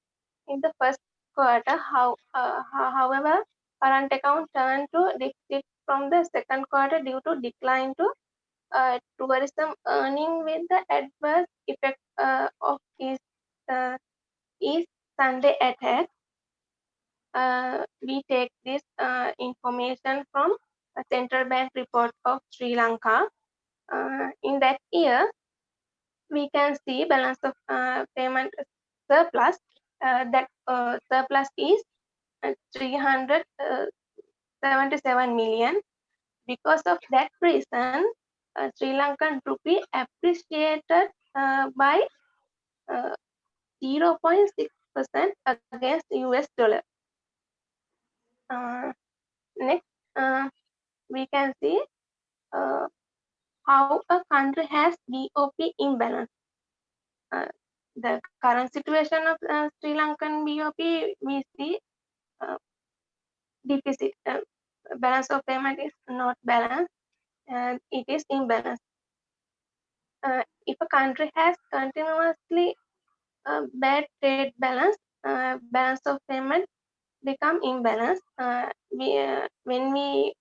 in the first quarter. However, current account turned to deficit from the second quarter due to decline to tourism earning with the adverse effect of East Sunday attack. We take this information from a central bank report of Sri Lanka. In that year, we can see balance of payment surplus. That surplus is 377 million. Because of that reason, Sri Lankan rupee appreciated by 0.6% against US dollar. Next, we can see how a country has BOP imbalance. The current situation of Sri Lankan BOP, we see deficit. Balance of payment is not balanced, and it is imbalanced. If a country has continuously bad trade balance, balance of payment become imbalanced. When we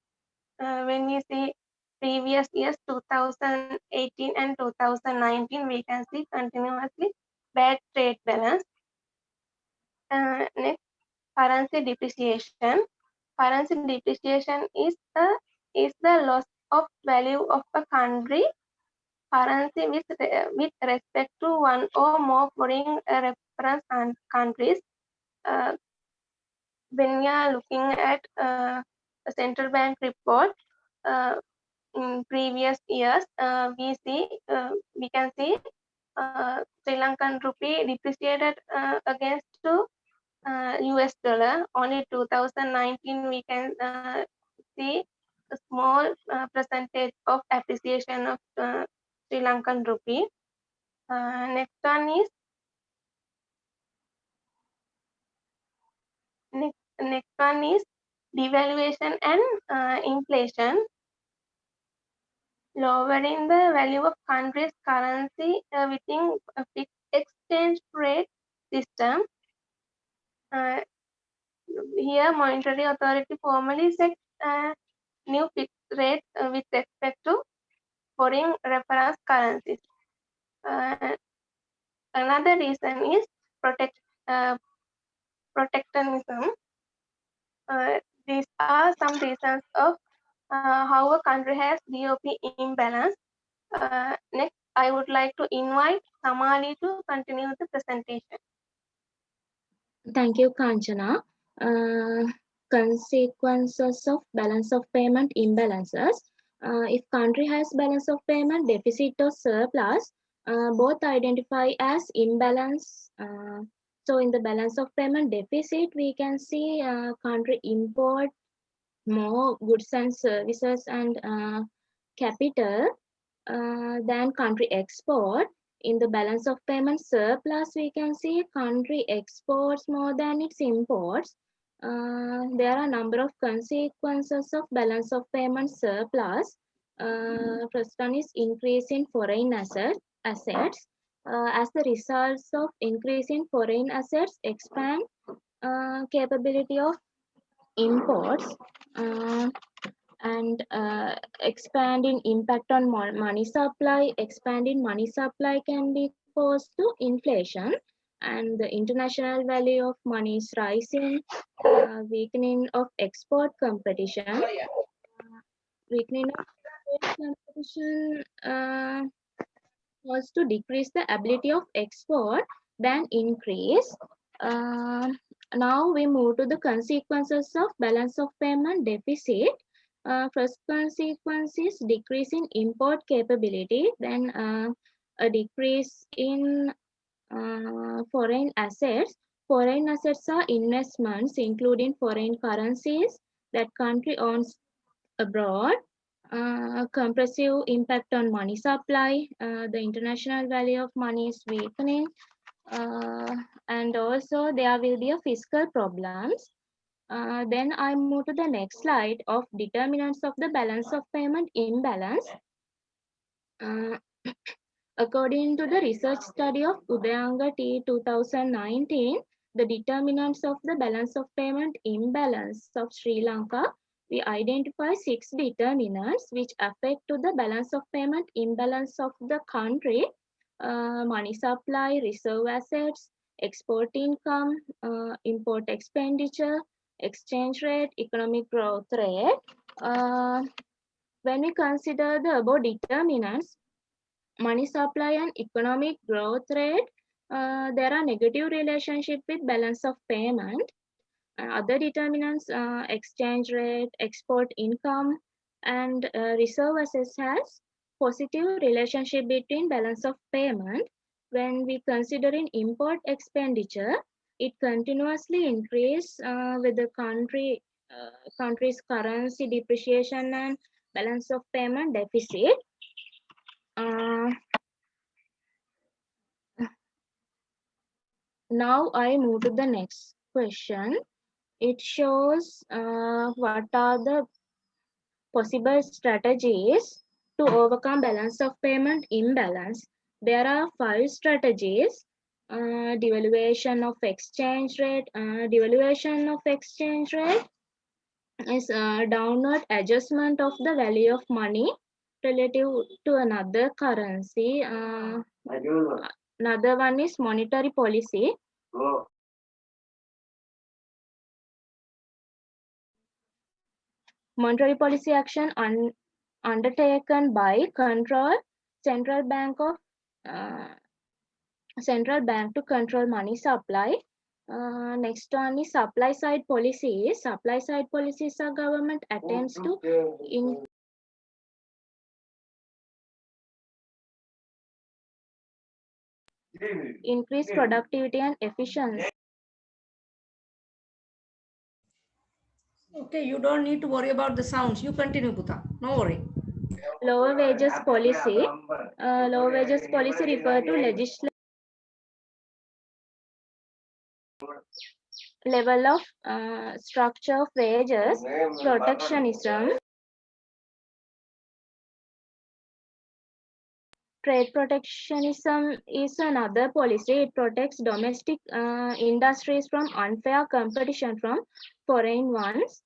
see previous years 2018 and 2019, we can see continuously bad trade balance. Next, currency depreciation. Currency depreciation is the loss of value of a country currency with respect to one or more foreign reference countries. When we are looking at a central bank report in previous years, we can see Sri Lankan rupee depreciated against to US dollar. Only 2019 we can see a small percentage of appreciation of Sri Lankan rupee. Next one is devaluation and inflation. Lowering the value of country's currency within a fixed exchange rate system. Here, Monetary Authority formally set new fixed rate with respect to foreign reference currencies. Another reason is protectionism. These are some reasons of how a country has BOP imbalance. Next, I would like to invite Samali to continue the presentation. Thank you, Kanchana. Consequences of balance of payment imbalances. If country has balance of payment deficit or surplus, both identify as imbalance. So in the balance of payment deficit, we can see country import more goods and services and capital than country export. In the balance of payment surplus, we can see country exports more than its imports. There are a number of consequences of balance of payment surplus. First one is increase in foreign assets. As the results of increase in foreign assets expand capability of imports and expanding impact on money supply. Expanding money supply can be caused to inflation, and the international value of money is rising, weakening of export competition, weakening of competition was to decrease the ability of export than increase. Now we move to the consequences of balance of payment deficit. First consequence is decrease in import capability, then a decrease in foreign assets. Foreign assets are investments including foreign currencies that country owns abroad. Compressive impact on money supply. The international value of money is weakening. And also there will be a fiscal problems. Then I move to the next slide of determinants of the balance of payment imbalance. Uh, According to the research study of Udayanga T 2019, the determinants of the balance of payment imbalance of Sri Lanka, we identify 6 determinants which affect to the balance of payment imbalance of the country: money supply, reserve assets, export income, import expenditure, exchange rate, economic growth rate. When we consider the above determinants, money supply and economic growth rate, there are negative relationship with balance of payment. Other determinants, exchange rate, export income, and reserve assets has positive relationship between balance of payment. When we consider in import expenditure, it continuously increase with the country's currency depreciation and balance of payment deficit. Now I move to the next question. It shows what are the possible strategies to overcome balance of payment imbalance. There are 5 strategies. Devaluation of exchange rate. Devaluation of exchange rate is downward adjustment of the value of money relative to another currency. Another one is monetary policy. Monetary policy action undertaken by central bank to control money supply. Next one is supply side policies. Supply side policies are government attempts to increase productivity and efficiency. Okay, you don't need to worry about the sounds. You continue, Buta. No worry. Lower wages policy. Lower wages policy refer to legislation level of structure of wages, protectionism. Trade protectionism is another policy. It protects domestic industries from unfair competition from foreign ones.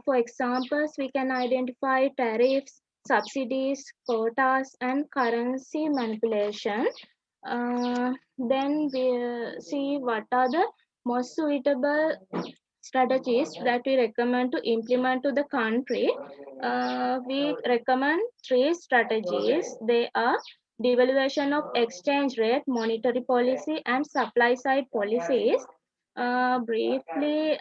For examples, we can identify tariffs, subsidies, quotas, and currency manipulation. Then we see what are the most suitable strategies that we recommend to implement to the country. We recommend 3 strategies. They are devaluation of exchange rate, monetary policy, and supply side policies. Briefly,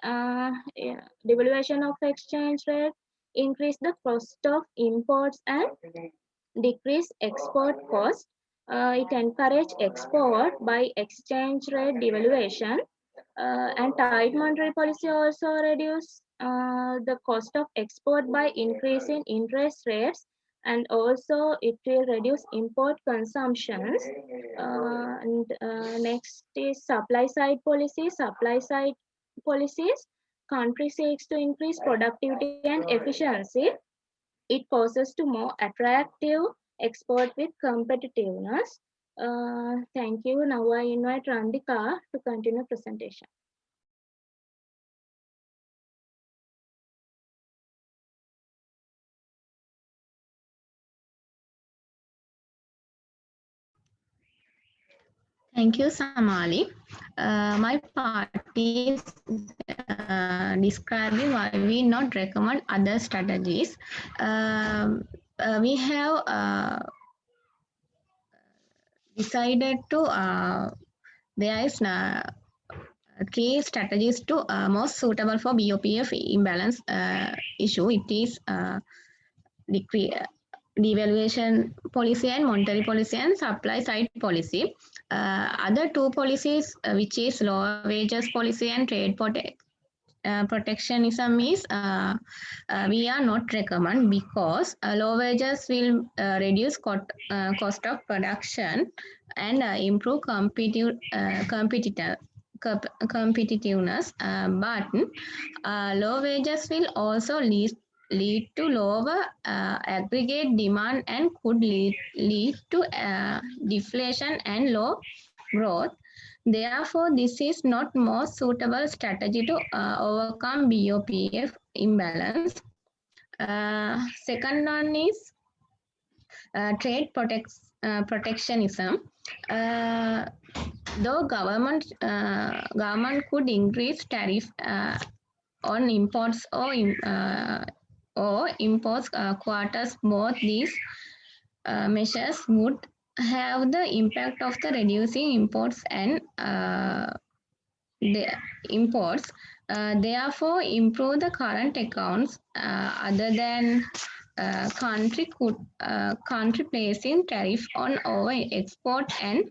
devaluation of exchange rate, increase the cost of imports and decrease export cost. It encourages export by exchange rate devaluation. And tight monetary policy also reduce the cost of export by increasing interest rates, and also it will reduce import consumptions. Next is supply side policy. Supply side policies, country seeks to increase productivity and efficiency. It causes to more attractive export with competitiveness. Thank you. Now I invite Randika to continue presentation. Thank you, Samali. My part is describing why we not recommend other strategies. we have decided to there is three strategies to most suitable for BOPF imbalance issue. It is devaluation policy and monetary policy and supply side policy. Other two policies, which is low wages policy and trade protectionism, is we are not recommend, because low wages will reduce cost of production and improve competitiveness, but low wages will also lead to lower aggregate demand and could lead to deflation and low growth. Therefore, this is not most suitable strategy to overcome BOPF imbalance. Second one is trade protectionism. Though government could increase tariff on imports or imports quotas, both these measures would have the impact of the reducing imports and the imports. Therefore, improve the current accounts other than country placing tariff on over export and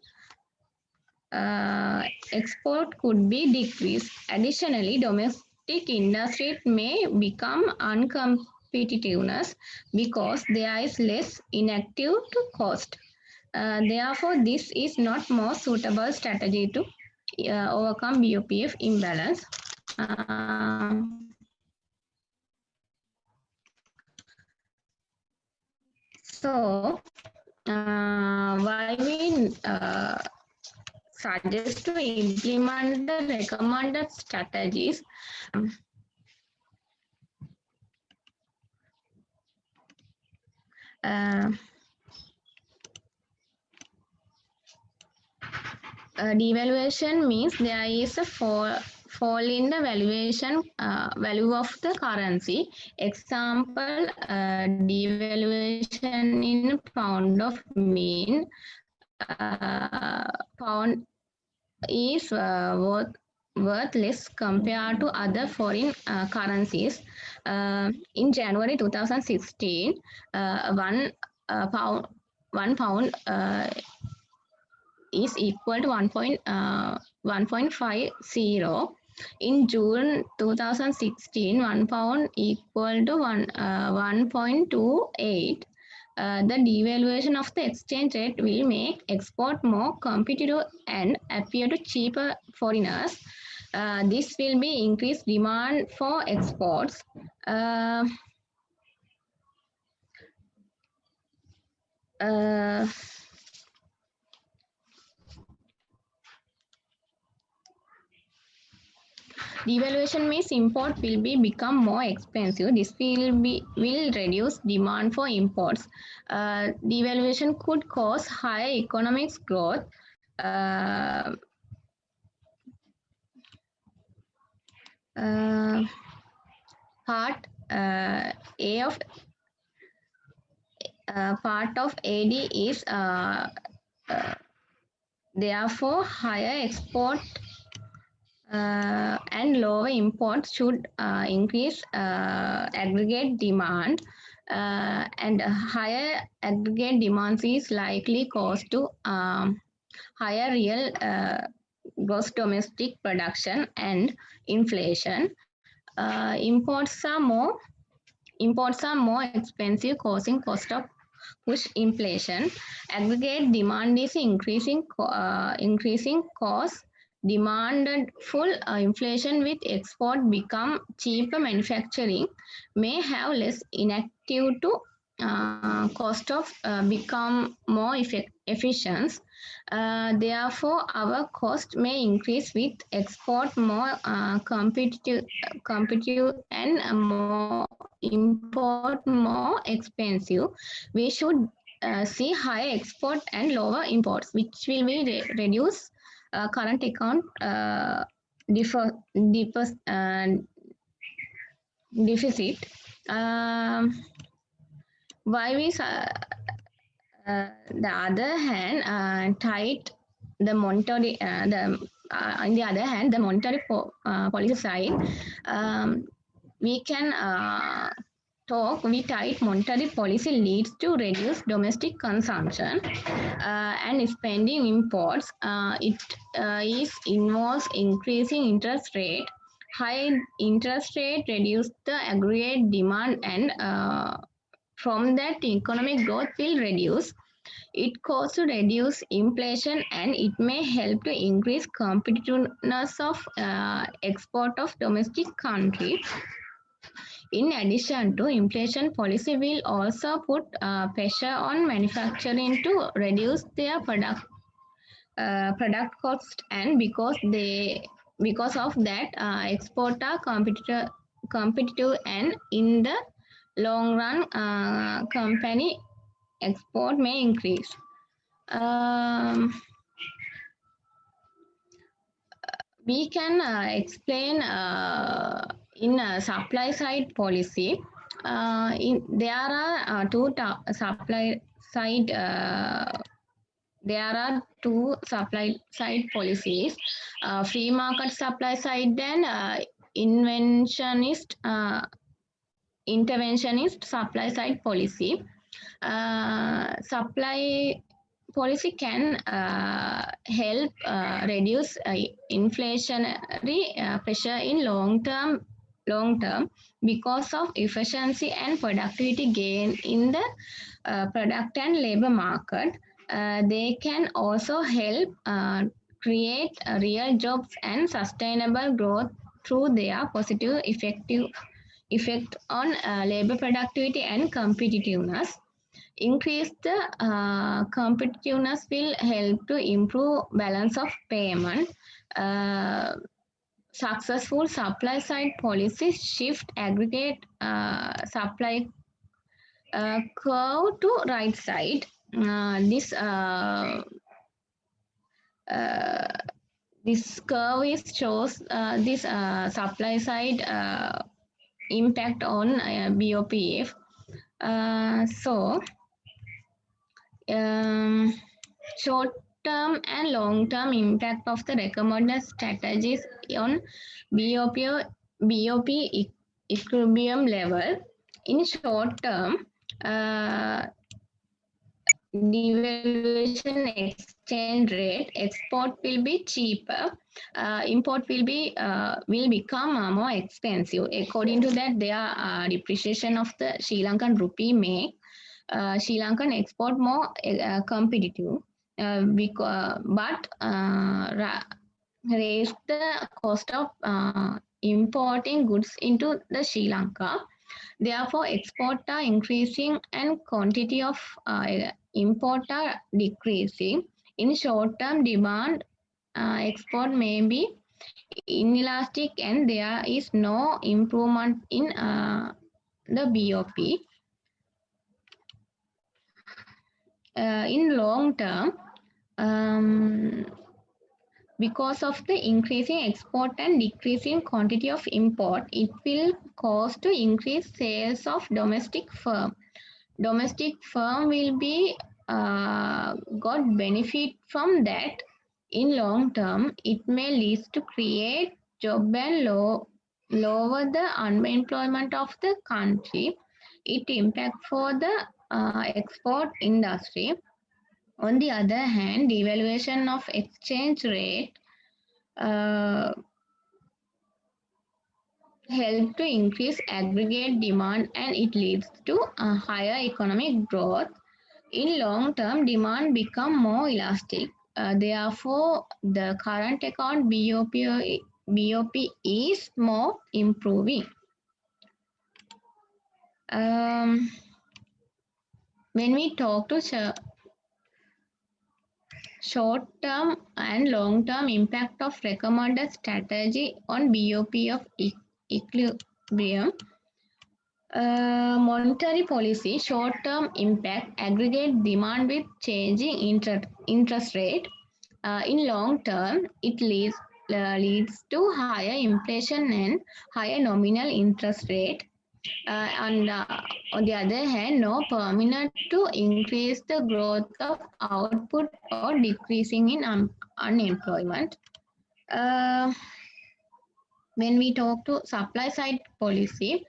export could be decreased. Additionally, domestic industry may become uncompetitiveness because there is less inactive to cost. Therefore, this is not most suitable strategy to overcome BOPF imbalance. So, why we suggest to implement the recommended strategies? Devaluation means there is a fall in the valuation value of the currency. Example, devaluation in pound of mean pound is worth less compared to other foreign currencies. In January 2016, one pound is equal to 1.50. In June 2016, 1 pound equal to 1.28. The devaluation of the exchange rate will make export more competitive and appear to cheaper foreigners. This will be increased demand for exports. Devaluation means import will become more expensive. This will reduce demand for imports. Devaluation could cause higher economic growth. Part of AD is therefore higher export and lower imports should increase aggregate demand, and higher aggregate demand is likely caused to higher real gross domestic production and inflation. Imports are more expensive, causing cost of push inflation. Aggregate demand is increasing cost. Demanded full inflation with export become cheaper. Manufacturing may have less inactive to cost of become more efficient. Therefore, our cost may increase with export more competitive and more import more expensive. We should see higher export and lower imports, which will be reduce current account deficit. Why we the other hand tight the monetary on the other hand the monetary policy side, we can talk we tight monetary policy leads to reduce domestic consumption and spending imports. It is involves increasing interest rate. High interest rate reduce the aggregate demand and from that economic growth will reduce. It causes to reduce inflation and it may help to increase competitiveness of export of domestic country. In addition to inflation, policy will also put pressure on manufacturing to reduce their product cost, and because of that export are competitive and in the long run company export may increase. We can explain in a supply side policy. There are two supply side. There are two supply side policies: free market supply side and interventionist supply side policy. Supply policy can help reduce inflationary pressure in long term because of efficiency and productivity gain in the product and labor market. They can also help create real jobs and sustainable growth through their positive effect on labor productivity and competitiveness. Increase the competitiveness will help to improve balance of payment. Successful supply side policies shift aggregate supply curve to right side. This curve shows this supply side impact on BOPF. Short-term and long-term impact of the recommended strategies on BOP equilibrium level. In short term, devaluation exchange rate, export will be cheaper, import will become more expensive. According to that, their depreciation of the Sri Lankan rupee make Sri Lankan export more competitive, but raise the cost of importing goods into the Sri Lanka. Therefore, export are increasing and quantity of import are decreasing. In short-term demand, export may be inelastic and there is no improvement in the BOP. In long term, because of the increasing export and decreasing quantity of import, it will cause to increase sales of domestic firm. Domestic firm will be got benefit from that. In long term, it may lead to create job and lower the unemployment of the country. It impact for the export industry. On the other hand, devaluation of exchange rate help to increase aggregate demand and it leads to a higher economic growth. In long term, demand become more elastic. Therefore, the current account BOP is more improving. When we talk to short-term and long-term impact of recommended strategy on BOP of equilibrium, monetary policy short-term impact aggregate demand with changing interest rate. In long term, it leads to higher inflation and higher nominal interest rate. On the other hand, no permanent to increase the growth of output or decreasing in unemployment. When we talk to supply side policy,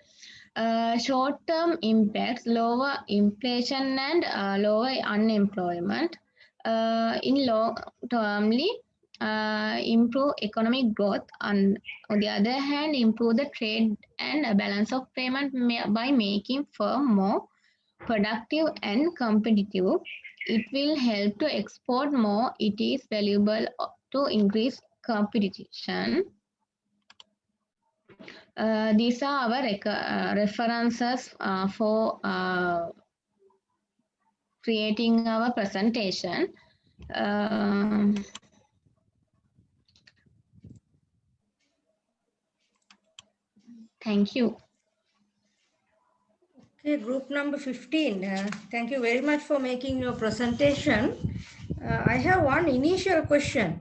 short-term impacts, lower inflation and lower unemployment. In long-termly, improve economic growth, and on the other hand, improve the trade and balance of payment by making firm more productive and competitive. It will help to export more. It is valuable to increase competition. These are our references for creating our presentation. Thank you. Okay, group number 15. Thank you very much for making your presentation. I have one initial question.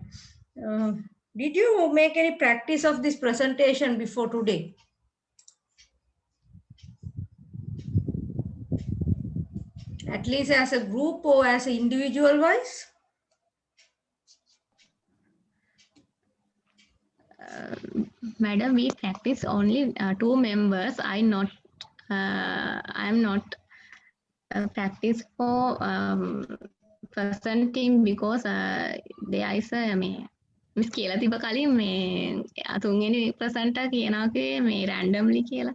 Did you make any practice of this presentation before today? At least as a group or as an individual wise? Madam, we practice only 2 members. I am not practice for presenting because there is a miss කියලා තිබ කලින් මේ තුන්වෙනි presenter කියනවාගේ මේ randomly කියලා.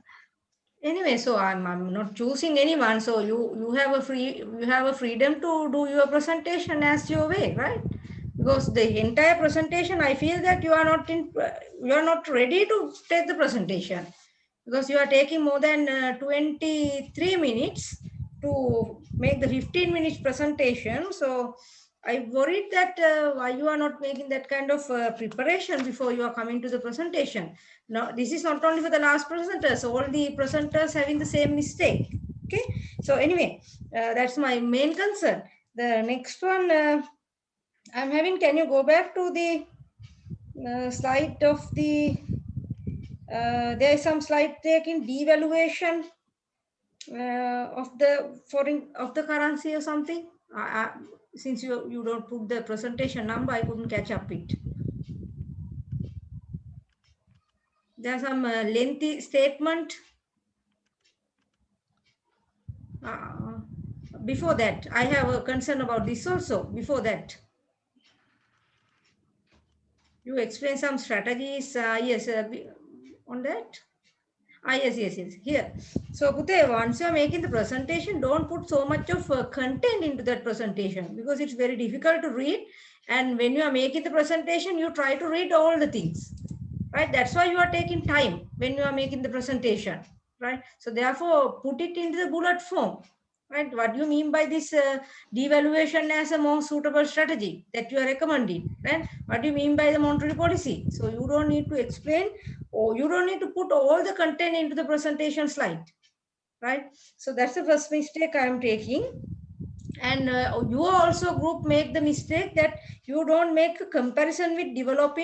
Anyway, so I'm not choosing anyone. So you have a freedom to do your presentation as your way, right? Because the entire presentation, I feel that you are not ready to take the presentation because you are taking more than 23 minutes to make the 15 minutes presentation. So I worried that why you are not making that kind of preparation before you are coming to the presentation. Now, this is not only for the last presenters, all the presenters having the same mistake. Okay. So anyway, that's my main concern. The next one I'm having, can you go back to the slide of the, there is some slide taking devaluation of the currency or something. Since you don't put the presentation number, I couldn't catch up it. There's some lengthy statement. Before that, I have a concern about this also. Before that, you explain some strategies. Yes, on that. Yes. Here. So, Kute, once you are making the presentation, don't put so much of content into that presentation because it's very difficult to read. And when you are making the presentation, you try to read all the things, right? That's why you are taking time when you are making the presentation, right? So therefore, put it into the bullet form, right? What do you mean by this devaluation as a more suitable strategy that you are recommending, right? What do you mean by the monetary policy? So you don't need to explain, or you don't need to put all the content into the presentation slide, right? So that's the first mistake I am taking. And you also group make the mistake that you don't make a comparison with developed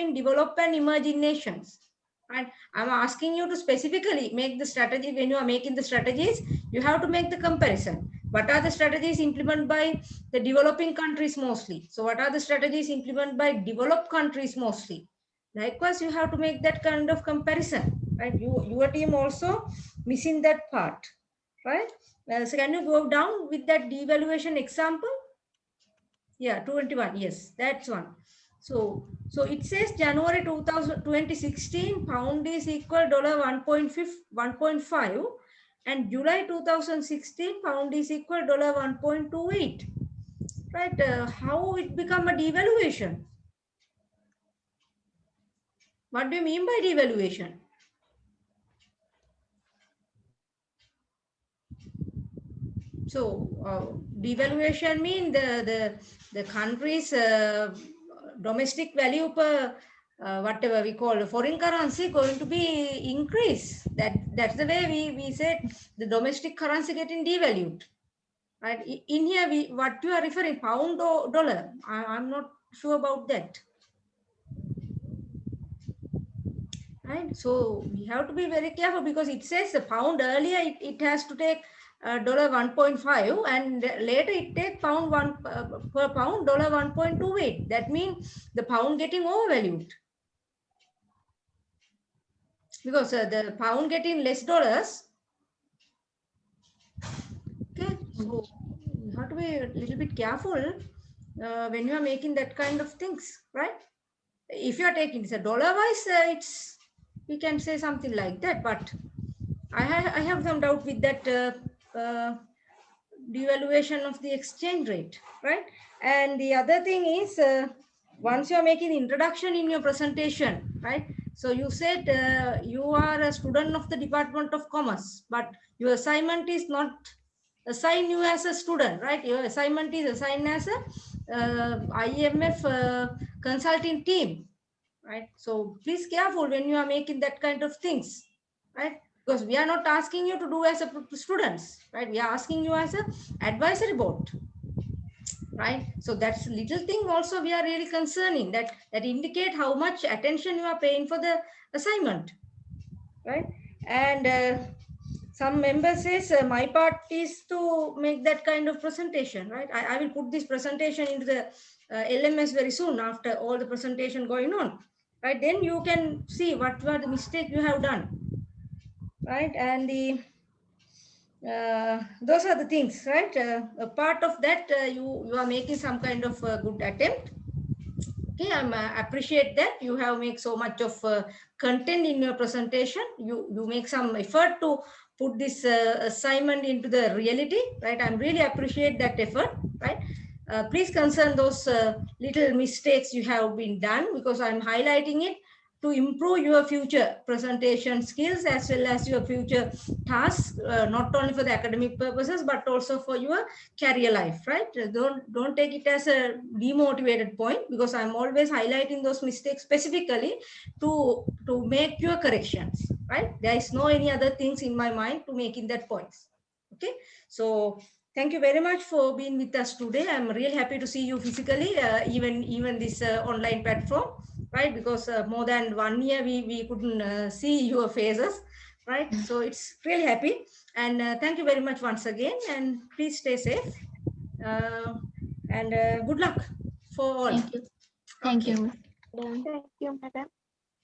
and emerging nations. And I'm asking you to specifically make the strategy. When you are making the strategies, you have to make the comparison. What are the strategies implemented by the developing countries mostly? So what are the strategies implemented by developed countries mostly? Likewise, you have to make that kind of comparison, right? Your team also missing that part, right? So can you go down with that devaluation example? Yeah, 21. Yes, that's one. So it says January 2016 pound is equal $1.5 and July 2016 pound is equal $1.28. Right? How it become a devaluation? What do you mean by devaluation? So devaluation means the country's domestic value per whatever we call foreign currency going to be increased. That's the way we said the domestic currency getting devalued. Right? In here, what you are referring, pound or dollar? I'm not sure about that. right? So we have to be very careful because it says the pound earlier, it has to take $1.5 and later it take pound per pound $1.28. That means the pound getting overvalued because the pound getting less dollars. Okay, so you have to be a little bit careful when you are making that kind of things, right? If you are taking it's a dollar wise, it's we can say something like that, but I have some doubt with that devaluation of the exchange rate, right? And the other thing is, once you are making introduction in your presentation, right? So you said you are a student of the Department of Commerce, but your assignment is not assigned you as a student, right? Your assignment is assigned as a IMF consulting team, right? So please careful when you are making that kind of things, right? Because we are not asking you to do as a students, right? We are asking you as a advisory board, right? So that's little thing also we are really concerning that indicate how much attention you are paying for the assignment, right? And some member says my part is to make that kind of presentation, right? I will put this presentation into the LMS very soon after all the presentation going on, right? Then you can see what were the mistake you have done, right? And the those are the things, right? A part of that you are making some kind of good attempt. Okay, I'm appreciate that you have made so much of content in your presentation. You make some effort to put this assignment into the reality, right? I'm really appreciate that effort, right? Please concern those little mistakes you have been done because I'm highlighting it to improve your future presentation skills as well as your future tasks, not only for the academic purposes but also for your career life, right? Don't take it as a demotivated point because I'm always highlighting those mistakes specifically to make your corrections, right? There is no any other things in my mind to making that points. Okay, so thank you very much for being with us today. I'm really happy to see you physically, even this online platform, right? Because more than 1 year we couldn't see your faces, right? So it's really happy. And thank you very much once again, and please stay safe. And good luck for all. Thank you. Thank Okay. you. Thank you, madam.